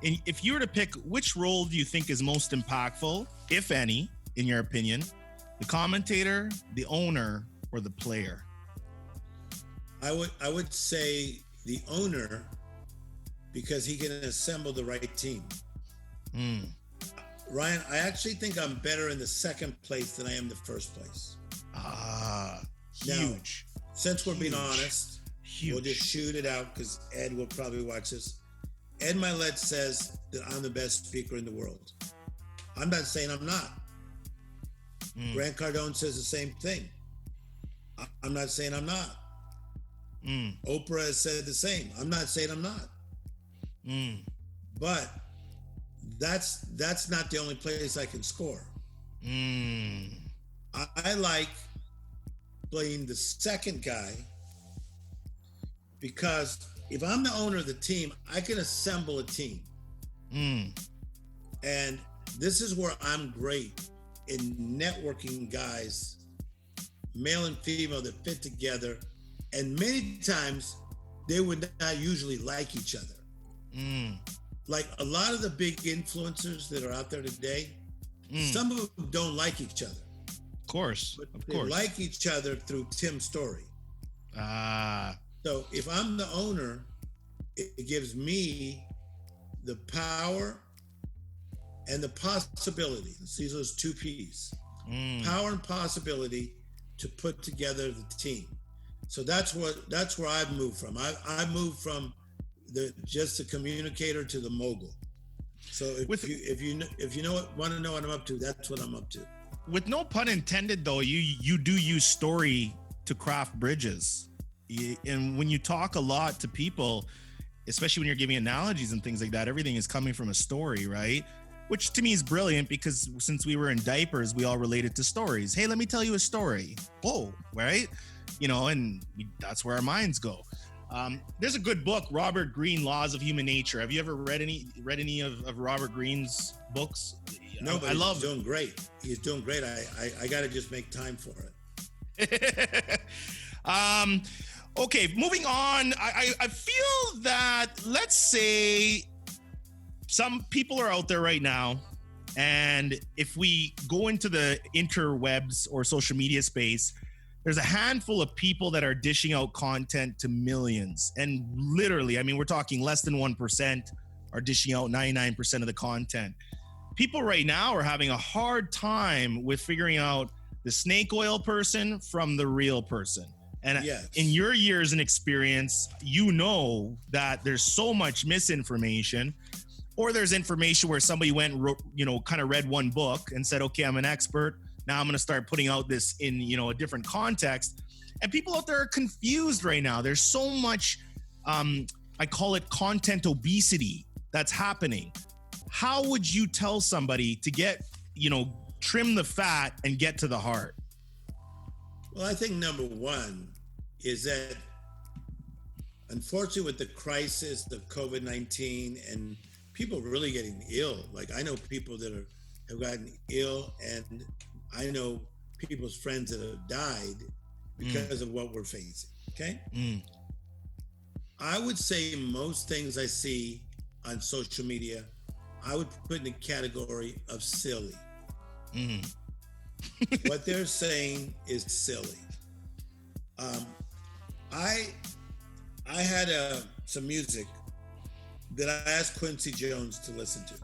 And if you were to pick, which role do you think is most impactful, if any, in your opinion? The commentator, the owner, or the player? I would say the owner, because he can assemble the right team. Ryan, I actually think I'm better in the second place than I am the first place. Huge. Now, since we're being honest, we'll just shoot it out because Ed will probably watch this. Ed Milet says that I'm the best speaker in the world. I'm not saying I'm not. Grant Cardone says the same thing. I'm not saying I'm not. Oprah has said the same. I'm not saying I'm not. But that's not the only place I can score. I like playing the second guy because if I'm the owner of the team, I can assemble a team. And this is where I'm great in networking guys, male and female, that fit together. And many times they would not usually like each other. Like a lot of the big influencers that are out there today, some of them don't like each other. Of course. But they like each other through Tim Storey. So if I'm the owner, it gives me the power and the possibility. See those two P's. Power and possibility to put together the team. So that's where I've moved from. I moved from just the communicator to the mogul. So if you want to know what I'm up to, that's what I'm up to. With no pun intended, though, you do use story to craft bridges. And when you talk a lot to people, especially when you're giving analogies and things like that, everything is coming from a story, right? Which to me is brilliant because since we were in diapers, we all related to stories. Hey, let me tell you a story. Whoa, right? That's where our minds go. There's a good book, Robert Greene, Laws of Human Nature. Have you ever read any of Robert Greene's books? No, but he's doing great. He's doing great. I got to just make time for it. Okay, moving on. I feel that, let's say, some people are out there right now, and if we go into the interwebs or social media space, there's a handful of people that are dishing out content to millions. And literally, we're talking less than 1% are dishing out 99% of the content. People right now are having a hard time with figuring out the snake oil person from the real person. And yes, in your years and experience, you know that there's so much misinformation, or there's information where somebody went and wrote, kind of read one book and said, okay, I'm an expert. Now I'm going to start putting out this in, a different context. And people out there are confused right now. There's so much, I call it content obesity that's happening. How would you tell somebody to get, trim the fat and get to the heart? Well, I think number one is that, unfortunately, with the crisis of COVID-19 and people really getting ill, like I know people that have gotten ill, and I know people's friends that have died because of what we're facing, okay? I would say most things I see on social media, I would put in the category of silly. What they're saying is silly. I had some music that I asked Quincy Jones to listen to.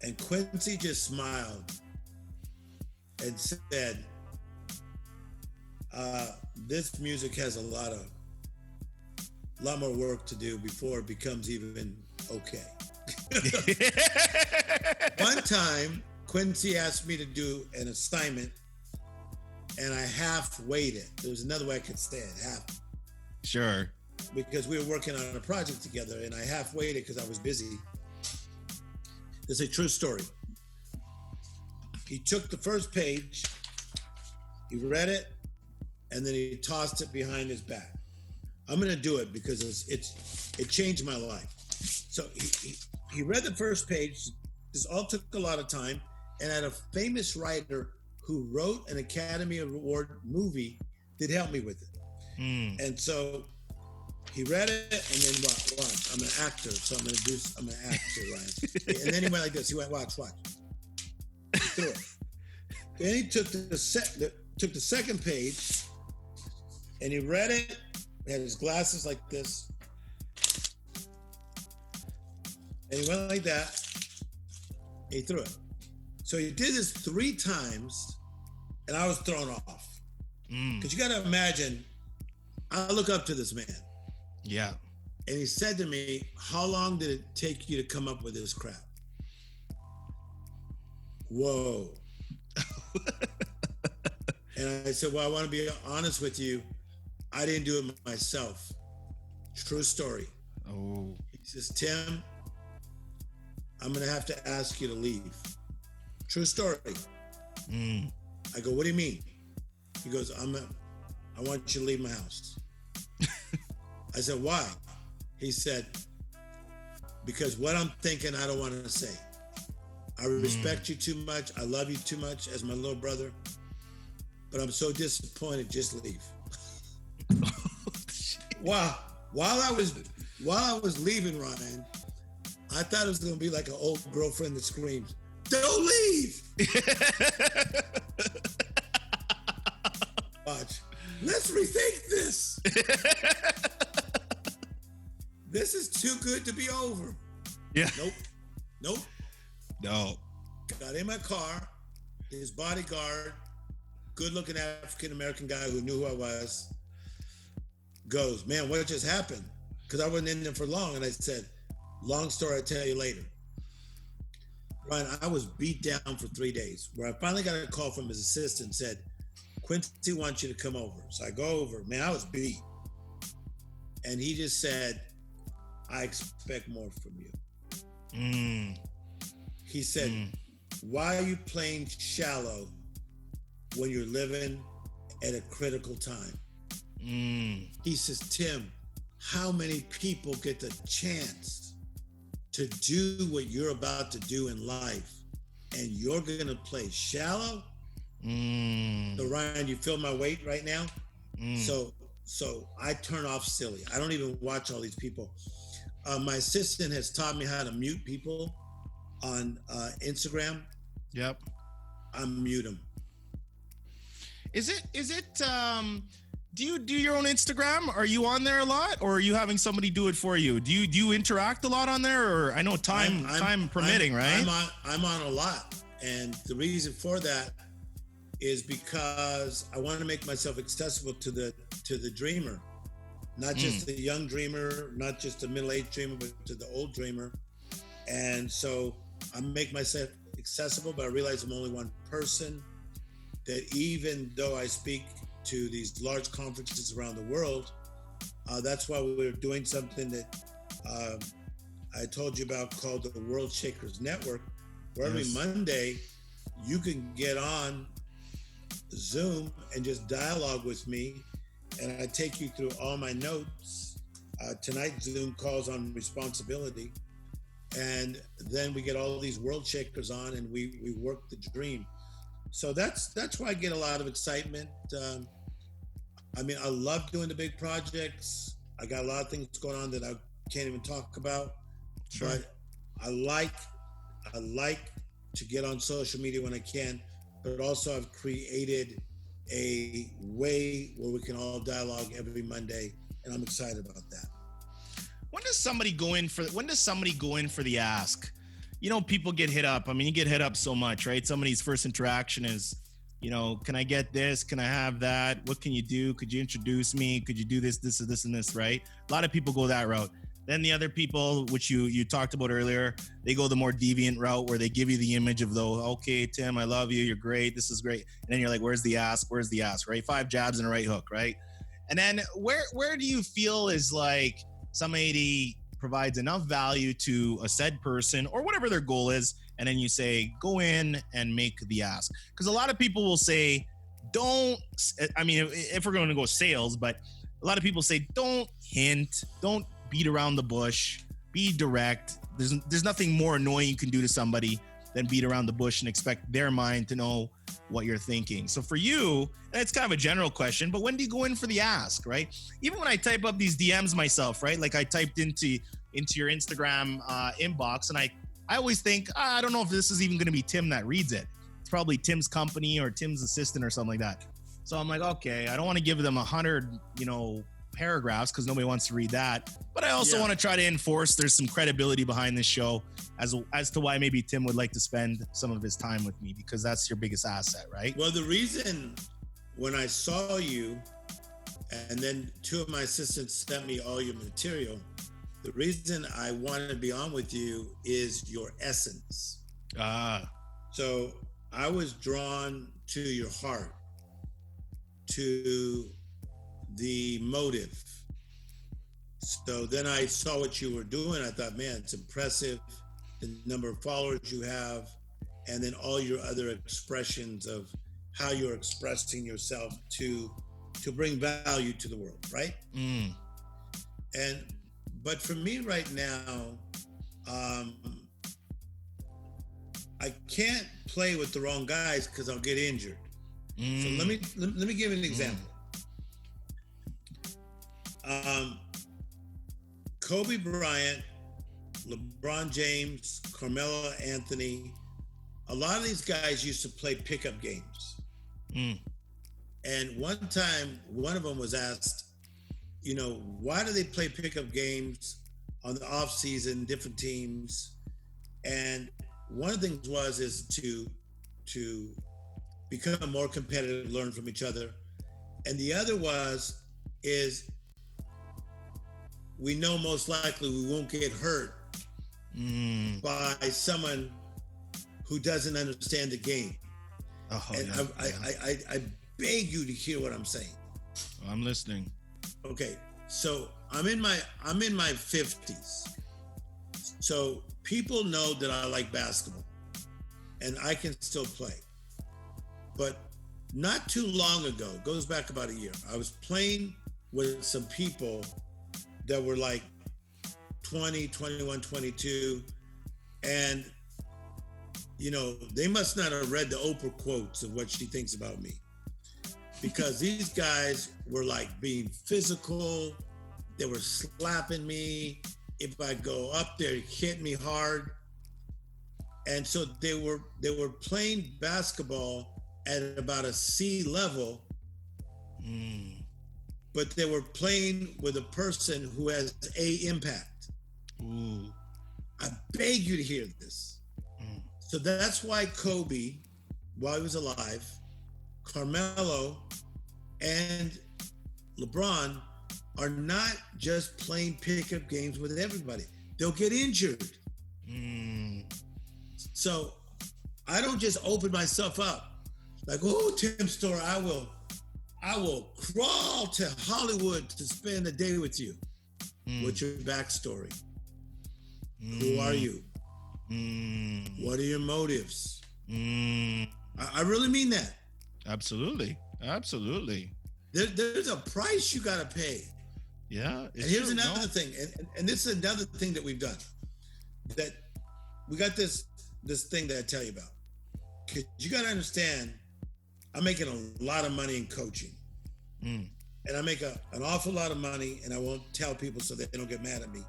And Quincy just smiled and said, this music has a lot of a lot more work to do before it becomes even okay. One time, Quincy asked me to do an assignment, and I half-weighed it. There was another way I could say it, half. Sure. Because we were working on a project together, and I half-weighed it because I was busy. It's a true story. He took the first page, he read it, and then he tossed it behind his back. I'm gonna do it because it changed my life. So he read the first page. This all took a lot of time, and had a famous writer who wrote an Academy Award movie that helped me with it. And so he read it, and then watch. I'm an actor, so I'm an actor, Ryan. And then he went like this. He went, watch. He threw it. Then he took the second page, and he read it. He had his glasses like this, and he went like that. He threw it. So he did this 3 times, and I was thrown off. Because you got to imagine, I look up to this man. Yeah. And he said to me, how long did it take you to come up with this crap? Whoa. And I said, well, I want to be honest with you. I didn't do it myself. True story. Oh. He says, Tim, I'm going to have to ask you to leave. True story. I go, what do you mean? He goes, I want you to leave my house. I said, why? He said, because what I'm thinking, I don't want to say. I respect you too much. I love you too much as my little brother, but I'm so disappointed. Just leave. Wow. While I was leaving, Ryan, I thought it was going to be like an old girlfriend that screams, don't leave. Watch. Let's rethink this. This is too good to be over. Yeah. Nope. No. Got in my car. His bodyguard, good-looking African-American guy who knew who I was, goes, man, what just happened? Because I wasn't in there for long. And I said, long story, I'll tell you later. Ryan, I was beat down for 3 days, where I finally got a call from his assistant, said, Quincy wants you to come over. So I go over. Man, I was beat. And he just said, I expect more from you. He said, why are you playing shallow when you're living at a critical time? He says, Tim, how many people get the chance to do what you're about to do in life, and you're gonna play shallow? So Ryan, you feel my weight right now? So I turn off silly. I don't even watch all these people. My assistant has taught me how to mute people on Instagram. Yep. I mute them. Is it do you do your own Instagram? Are you on there a lot, or are you having somebody do it for you? Do you interact a lot on there, or I know time permitting, right? I'm on a lot, and the reason for that is because I want to make myself accessible to the dreamer, not just the young dreamer, not just the middle-aged dreamer, but to the old dreamer. And so I make myself accessible, but I realize I'm only one person, that even though I speak to these large conferences around the world, that's why we're doing something that I told you about called the World Shakers Network, where every Monday you can get on Zoom and just dialogue with me, and I take you through all my notes. Tonight, Zoom calls on responsibility, and then we get all these world shakers on, and we work the dream. So that's why I get a lot of excitement. I mean, I love doing the big projects. I got a lot of things going on that I can't even talk about. Sure. But I like to get on social media when I can, but also I've created a way where we can all dialogue every Monday, and I'm excited about that. When does somebody go in for the ask? You know, people get hit up. I mean, you get hit up so much, right? Somebody's first interaction is, can I get this? Can I have that? What can you do? Could you introduce me? Could you do this, and this, right? A lot of people go that route. Then the other people, which you talked about earlier, they go the more deviant route where they give you the image of okay, Tim, I love you. You're great. This is great. And then you're like, where's the ask? Where's the ask, right? 5 jabs and a right hook, right? And then where do you feel is like somebody provides enough value to a said person or whatever their goal is, and then you say, go in and make the ask? Because a lot of people will say, if we're going to go sales, but a lot of people say, don't hint, don't beat around the bush, be direct. There's nothing more annoying you can do to somebody than beat around the bush and expect their mind to know what you're thinking. So for you, that's kind of a general question, but when do you go in for the ask, right? Even when I type up these DMs myself, right? Like I typed into your Instagram inbox, and I always think, I don't know if this is even going to be Tim that reads it. It's probably Tim's company or Tim's assistant or something like that. So I'm like, okay, I don't want to give them 100, paragraphs because nobody wants to read that. But I also want to try to enforce there's some credibility behind this show as to why maybe Tim would like to spend some of his time with me, because that's your biggest asset, right? Well, the reason when I saw you and then 2 of my assistants sent me all your material, the reason I wanted to be on with you is your essence. So I was drawn to your heart, to the motive. So then I saw what you were doing. I thought, man, it's impressive, the number of followers you have, and then all your other expressions of how you're expressing yourself to bring value to the world, right? But for me right now, I can't play with the wrong guys because I'll get injured. So let me give you an example. Kobe Bryant, LeBron James, Carmelo Anthony, a lot of these guys used to play pickup games. And one time, one of them was asked, why do they play pickup games on the off season, different teams? And one of the things is to become more competitive, learn from each other. And the other is we know most likely we won't get hurt by someone who doesn't understand the game. I beg you to hear what I'm saying. I'm listening. Okay, so I'm in my 50s. So people know that I like basketball and I can still play. But not too long ago, goes back about a year, I was playing with some people that were like 20, 21, 22. And, they must not have read the Oprah quotes of what she thinks about me. Because these guys were like being physical. They were slapping me. If I go up there, hit me hard. And so they were playing basketball at about a C level, but they were playing with a person who has A impact. I beg you to hear this. So that's why Kobe, while he was alive, Carmelo, and LeBron are not just playing pickup games with everybody. They'll get injured. So I don't just open myself up like, oh, Tim Storey, I will crawl to Hollywood to spend a day with you. What's your backstory? Who are you? What are your motives? I really mean that. Absolutely. There's a price you got to pay. Yeah. And here's another thing, and this is another thing that we've done. That we got this thing that I tell you about. Because you got to understand, I'm making a lot of money in coaching. And I make an awful lot of money, and I won't tell people so they don't get mad at me,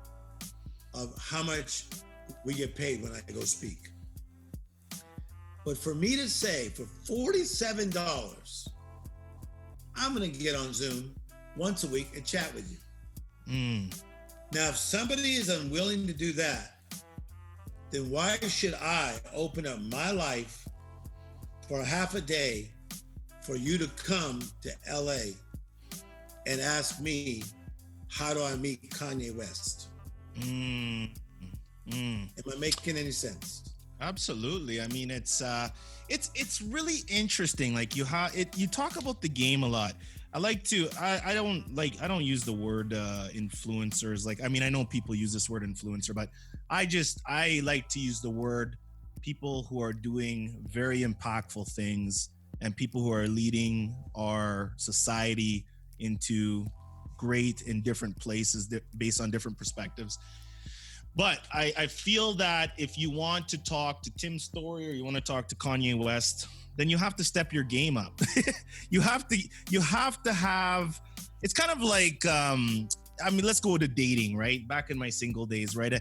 of how much we get paid when I go speak. But for me to say, for $47, I'm going to get on Zoom once a week and chat with you. Now, if somebody is unwilling to do that, then why should I open up my life for half a day for you to come to LA and ask me, how do I meet Kanye West? Am I making any sense? Absolutely. I mean, it's really interesting. Like you talk about the game a lot. I don't use the word influencers. Like, I mean, I know people use this word influencer, but I like to use the word people who are doing very impactful things and people who are leading our society into great in different places based on different perspectives. But I feel that if you want to talk to Tim Storey or you want to talk to Kanye West, then you have to step your game up. you have to have, it's kind of like, let's go to dating, right? Back in my single days, right?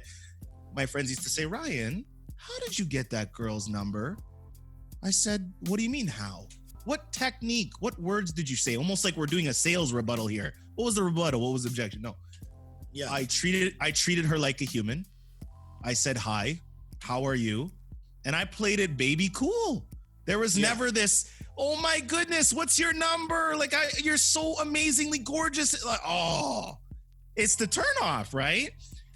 My friends used to say, Ryan, how did you get that girl's number? I said, what do you mean how? What technique, what words did you say? Almost like we're doing a sales rebuttal here. What was the rebuttal? What was the objection? No. Yeah. I treated her like a human. I said, hi, how are you? And I played it baby cool. There was never this, oh my goodness, what's your number? Like, you're so amazingly gorgeous. Like, oh, it's the turnoff, right?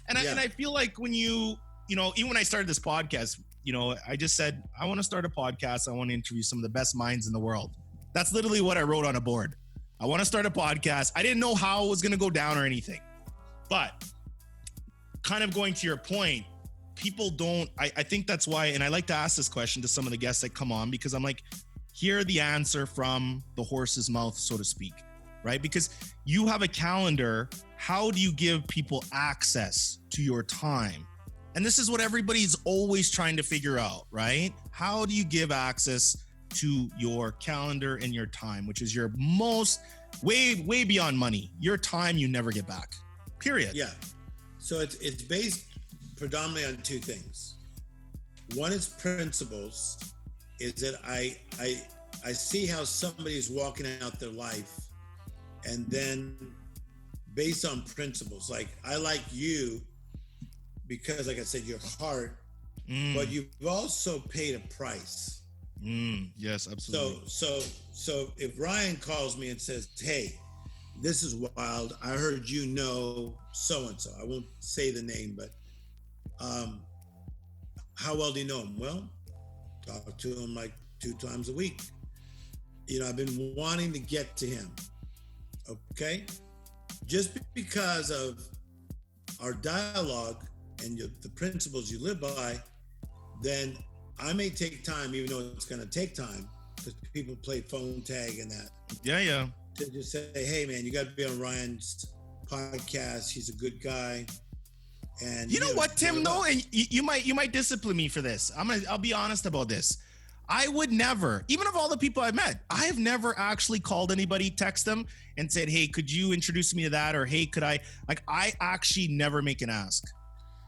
And I feel like when you know, even when I started this podcast, you know, I just said, I want to start a podcast. I want to interview some of the best minds in the world. That's literally what I wrote on a board. I want to start a podcast. I didn't know how it was going to go down or anything. But kind of going to your point, people don't, I think that's why, and I like to ask this question to some of the guests that come on, because I'm like, hear the answer from the horse's mouth, so to speak, right? Because you have a calendar. How do you give people access to your time? And this is what everybody's always trying to figure out, right? How do you give access to your calendar and your time, which is your most, way beyond money, your time you never get back, period. Yeah. So it's based predominantly on two things. One is principles, is that I see how somebody's walking out their life, and then based on principles, like I like you because, like I said, your heart, but you've also paid a price. Yes, absolutely. So if Ryan calls me and says, hey, this is wild, I heard you know so-and-so, I won't say the name, but how well do you know him? Well, talk to him like 2 times a week. You know, I've been wanting to get to him, okay? Just because of our dialogue and the principles you live by, then I may take time, even though it's gonna take time, because people play phone tag and that. Yeah. To just say, hey man, you gotta be on Ryan's podcast. He's a good guy. And you know what, Tim, though, and you might discipline me for this. I'll be honest about this. I would never, even of all the people I've met, I have never actually called anybody, text them and said, hey, could you introduce me to that? Or, hey, could I actually never make an ask.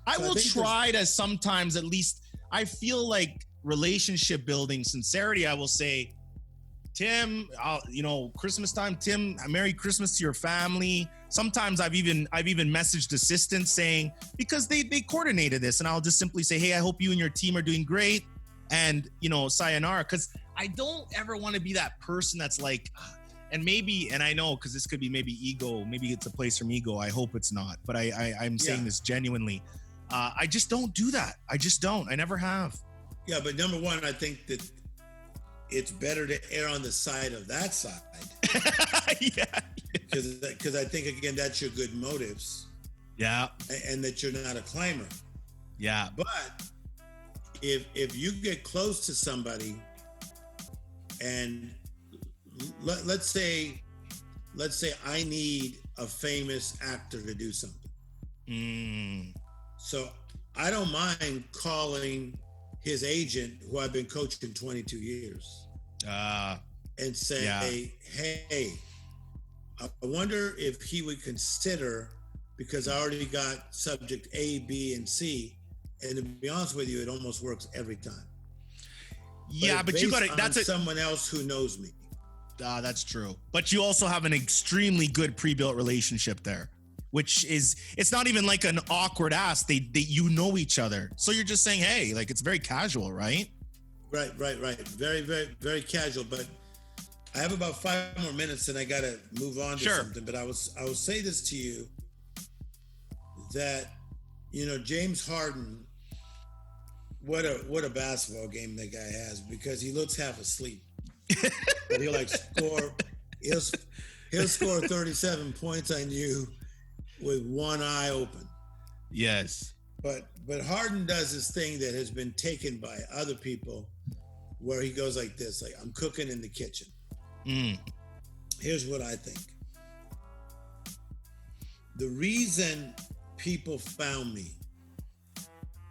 I will try to sometimes, at least I feel like relationship building, sincerity, I will say, Tim, Christmas time, Tim, Merry Christmas to your family. Sometimes I've even messaged assistants saying, because they coordinated this, and I'll just simply say, hey, I hope you and your team are doing great. And, sayonara, because I don't ever want to be that person that's like, and I know, because this could be maybe ego, maybe it's a place from ego. I hope it's not, but I'm saying this genuinely. I just don't do that. I just don't. I never have. Yeah, but number one, I think that it's better to err on the side of that side. Yeah. Because I think, again, that's your good motives. Yeah. And that you're not a climber. Yeah. But if you get close to somebody and let's say I need a famous actor to do something. So I don't mind calling his agent, who I've been coaching 22 years, and say, hey, I wonder if he would consider, because I already got subject A, B, and C, and to be honest with you, it almost works every time. Yeah, but you got it. That's someone else who knows me. That's true. But you also have an extremely good pre-built relationship there, which is, it's not even like an awkward ask. They you know each other. So you're just saying, hey, like, it's very casual, right? Right. Very, very, very casual. But I have about 5 more minutes, and I got to move on to Sure. something. But I will say this to you, that James Harden, what a basketball game that guy has, because he looks half asleep, but he'll score. He'll score 37 points on you with one eye open. Yes. But Harden does this thing that has been taken by other people, where he goes like this, like, I'm cooking in the kitchen. Here's what I think. The reason people found me,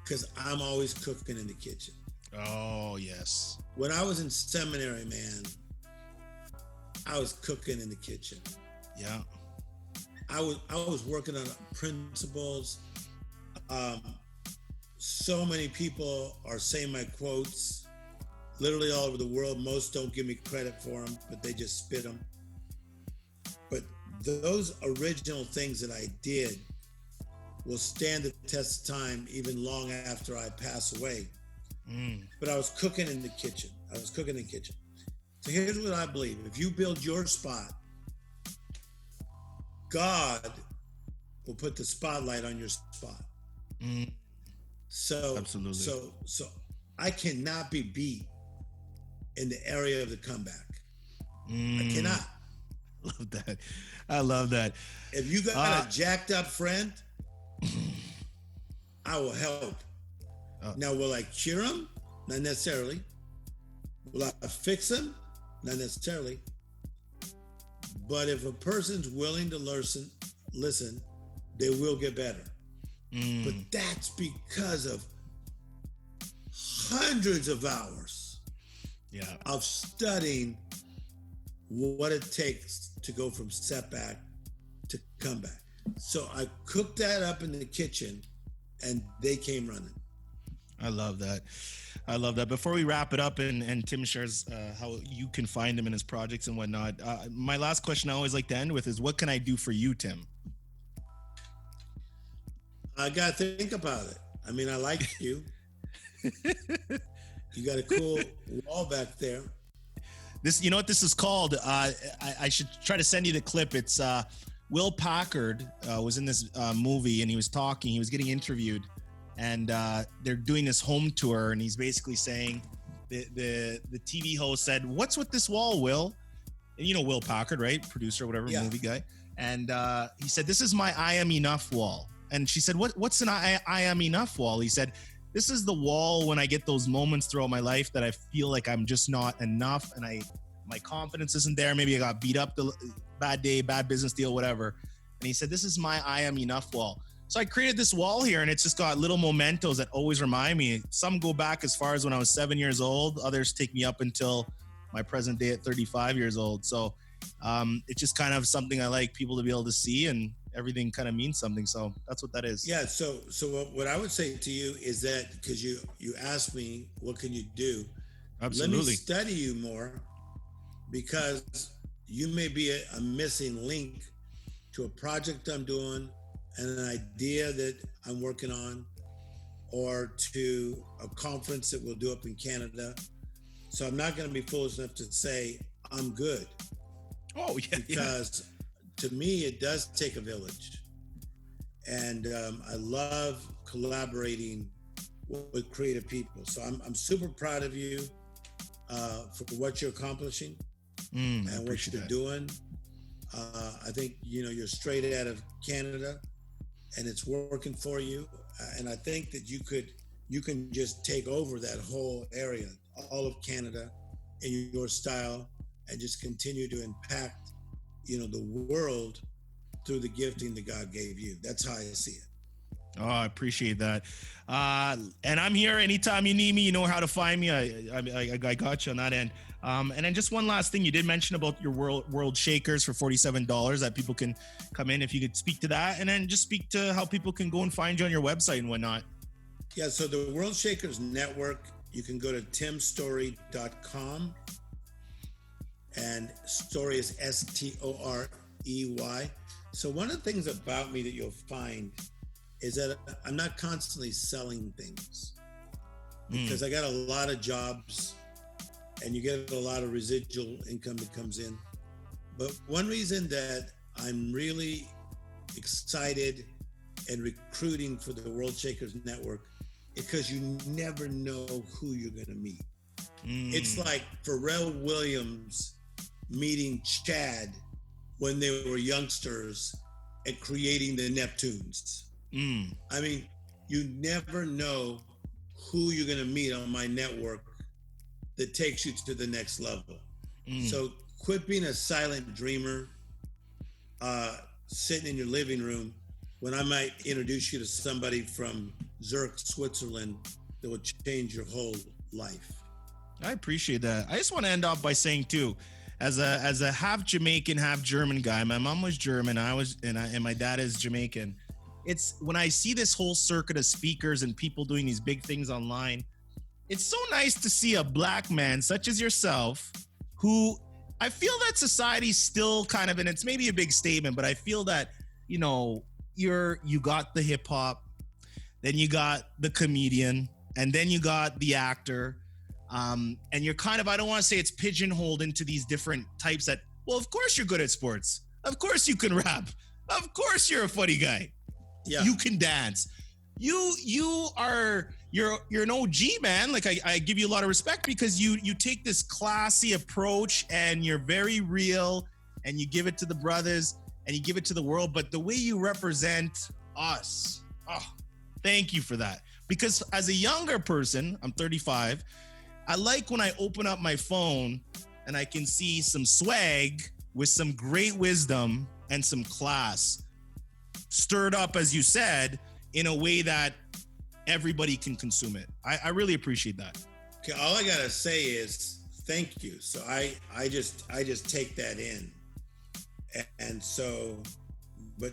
because I'm always cooking in the kitchen. Oh, yes. When I was in seminary, man, I was cooking in the kitchen. Yeah. I was working on principles. So many people are saying my quotes literally all over the world. Most don't give me credit for them, but they just spit them. But those original things that I did will stand the test of time even long after I pass away. But I was cooking in the kitchen. So here's what I believe. If you build your spot, God will put the spotlight on your spot. So absolutely. So I cannot be beat in the area of the comeback. I cannot. Love that. I love that. If you got a jacked up friend, I will help. Now, will I cure him? Not necessarily. Will I fix him? Not necessarily. But if a person's willing to listen, they will get better. But that's because of hundreds of hours of studying what it takes to go from setback to comeback. So I cooked that up in the kitchen, and they came running. I love that. Before we wrap it up and Tim shares how you can find him in his projects and whatnot, my last question I always like to end with is, what can I do for you, Tim? I got to think about it. I mean, I like you. You got a cool wall back there. You know what this is called? I should try to send you the clip. It's Will Packard was in this movie, and he was getting interviewed, and they're doing this home tour, and he's basically saying, the TV host said, "What's with this wall, Will?" And Will Packard, right? Producer, whatever, movie guy. And he said, "This is my I am enough wall." And she said, what's an I am enough wall? He said, "This is the wall when I get those moments throughout my life that I feel like I'm just not enough, and my confidence isn't there. Maybe I got beat up, the bad day, bad business deal, whatever." And he said, "This is my I am enough wall." So I created this wall here, and it's just got little mementos that always remind me. Some go back as far as when I was 7 years old. Others take me up until my present day at 35 years old. So it's just kind of something I like people to be able to see, and everything kind of means something. So that's what that is. Yeah. So what I would say to you is that, because you asked me, what can you do? Absolutely. Let me study you more, because you may be a missing link to a project I'm doing, and an idea that I'm working on, or to a conference that we'll do up in Canada. So I'm not going to be foolish enough to say I'm good. Oh, yeah. Because to me, it does take a village. And I love collaborating with creative people. So I'm super proud of you for what you're accomplishing and what you're doing. I think, you're straight out of Canada, and it's working for you. And I think that you can just take over that whole area, all of Canada, in your style, and just continue to impact, the world through the gifting that God gave you. That's how I see it. Oh, I appreciate that. And I'm here anytime you need me. You know how to find me. I got you on that end. And then just one last thing. You did mention about your world shakers for $47 that people can come in. If you could speak to that, and then just speak to how people can go and find you on your website and whatnot. Yeah, so the World Shakers Network, you can go to timstorey.com, and Storey is Storey. So one of the things about me that you'll find is that I'm not constantly selling things, because I got a lot of jobs and you get a lot of residual income that comes in. But one reason that I'm really excited and recruiting for the World Shakers Network is because you never know who you're going to meet. It's like Pharrell Williams meeting Chad when they were youngsters and creating the Neptunes. I mean, you never know who you're going to meet on my network that takes you to the next level. So quit being a silent dreamer, sitting in your living room when I might introduce you to somebody from Zurich, Switzerland that will change your whole life. I appreciate that. I just want to end off by saying too, as a half Jamaican, half German guy, my mom was German, and my dad is Jamaican. It's when I see this whole circuit of speakers and people doing these big things online, it's so nice to see a black man such as yourself, who I feel that society's still kind of, and it's maybe a big statement, but I feel that, you know, you got the hip hop, then you got the comedian, and then you got the actor. And you're kind of, I don't want to say it's pigeonholed into these different types that, well, of course you're good at sports. Of course you can rap. Of course you're a funny guy. Yeah. You can dance. You're an OG, man. Like I give you a lot of respect because you take this classy approach and you're very real and you give it to the brothers and you give it to the world. But the way you represent us, thank you for that. Because as a younger person, I'm 35, I like when I open up my phone and I can see some swag with some great wisdom and some class stirred up, as you said, in a way that everybody can consume it. I really appreciate that. Okay, all I gotta say is thank you. So I just take that in, and so, but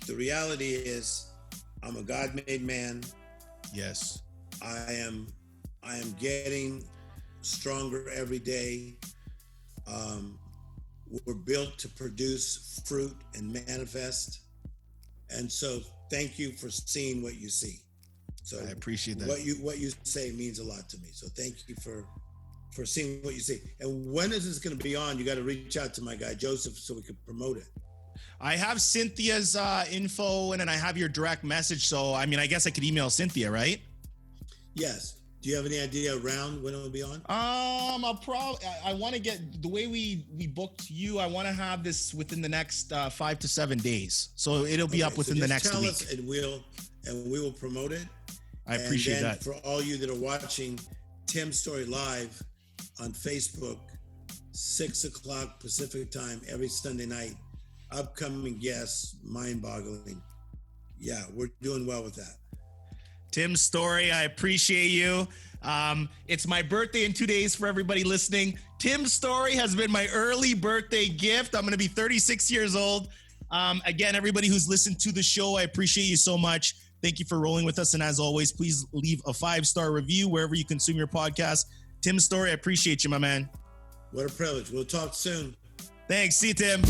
the reality is, I'm a God-made man. Yes, I am getting stronger every day. We're built to produce fruit and manifest. And so thank you for seeing what you see. So I appreciate that. What you say means a lot to me. So thank you for seeing what you see. And when is this going to be on? You got to reach out to my guy, Joseph, so we can promote it. I have Cynthia's info and then I have your direct message. So, I mean, I guess I could email Cynthia, right? Yes. Do you have any idea around when it will be on? I want to get the way we booked you. I want to have this within the next 5 to 7 days. So it'll be up within the next week. Tell us and we will promote it. I appreciate that. For all you that are watching Tim Storey live on Facebook, 6:00 Pacific time every Sunday night. Upcoming guests, mind-boggling. Yeah, we're doing well with that. Tim Storey, I appreciate you. It's my birthday in 2 days for everybody listening. Tim Storey has been my early birthday gift. I'm going to be 36 years old. Again, everybody who's listened to the show, I appreciate you so much. Thank you for rolling with us. And as always, please leave a 5-star review wherever you consume your podcast. Tim Storey, I appreciate you, my man. What a privilege. We'll talk soon. Thanks. See you, Tim.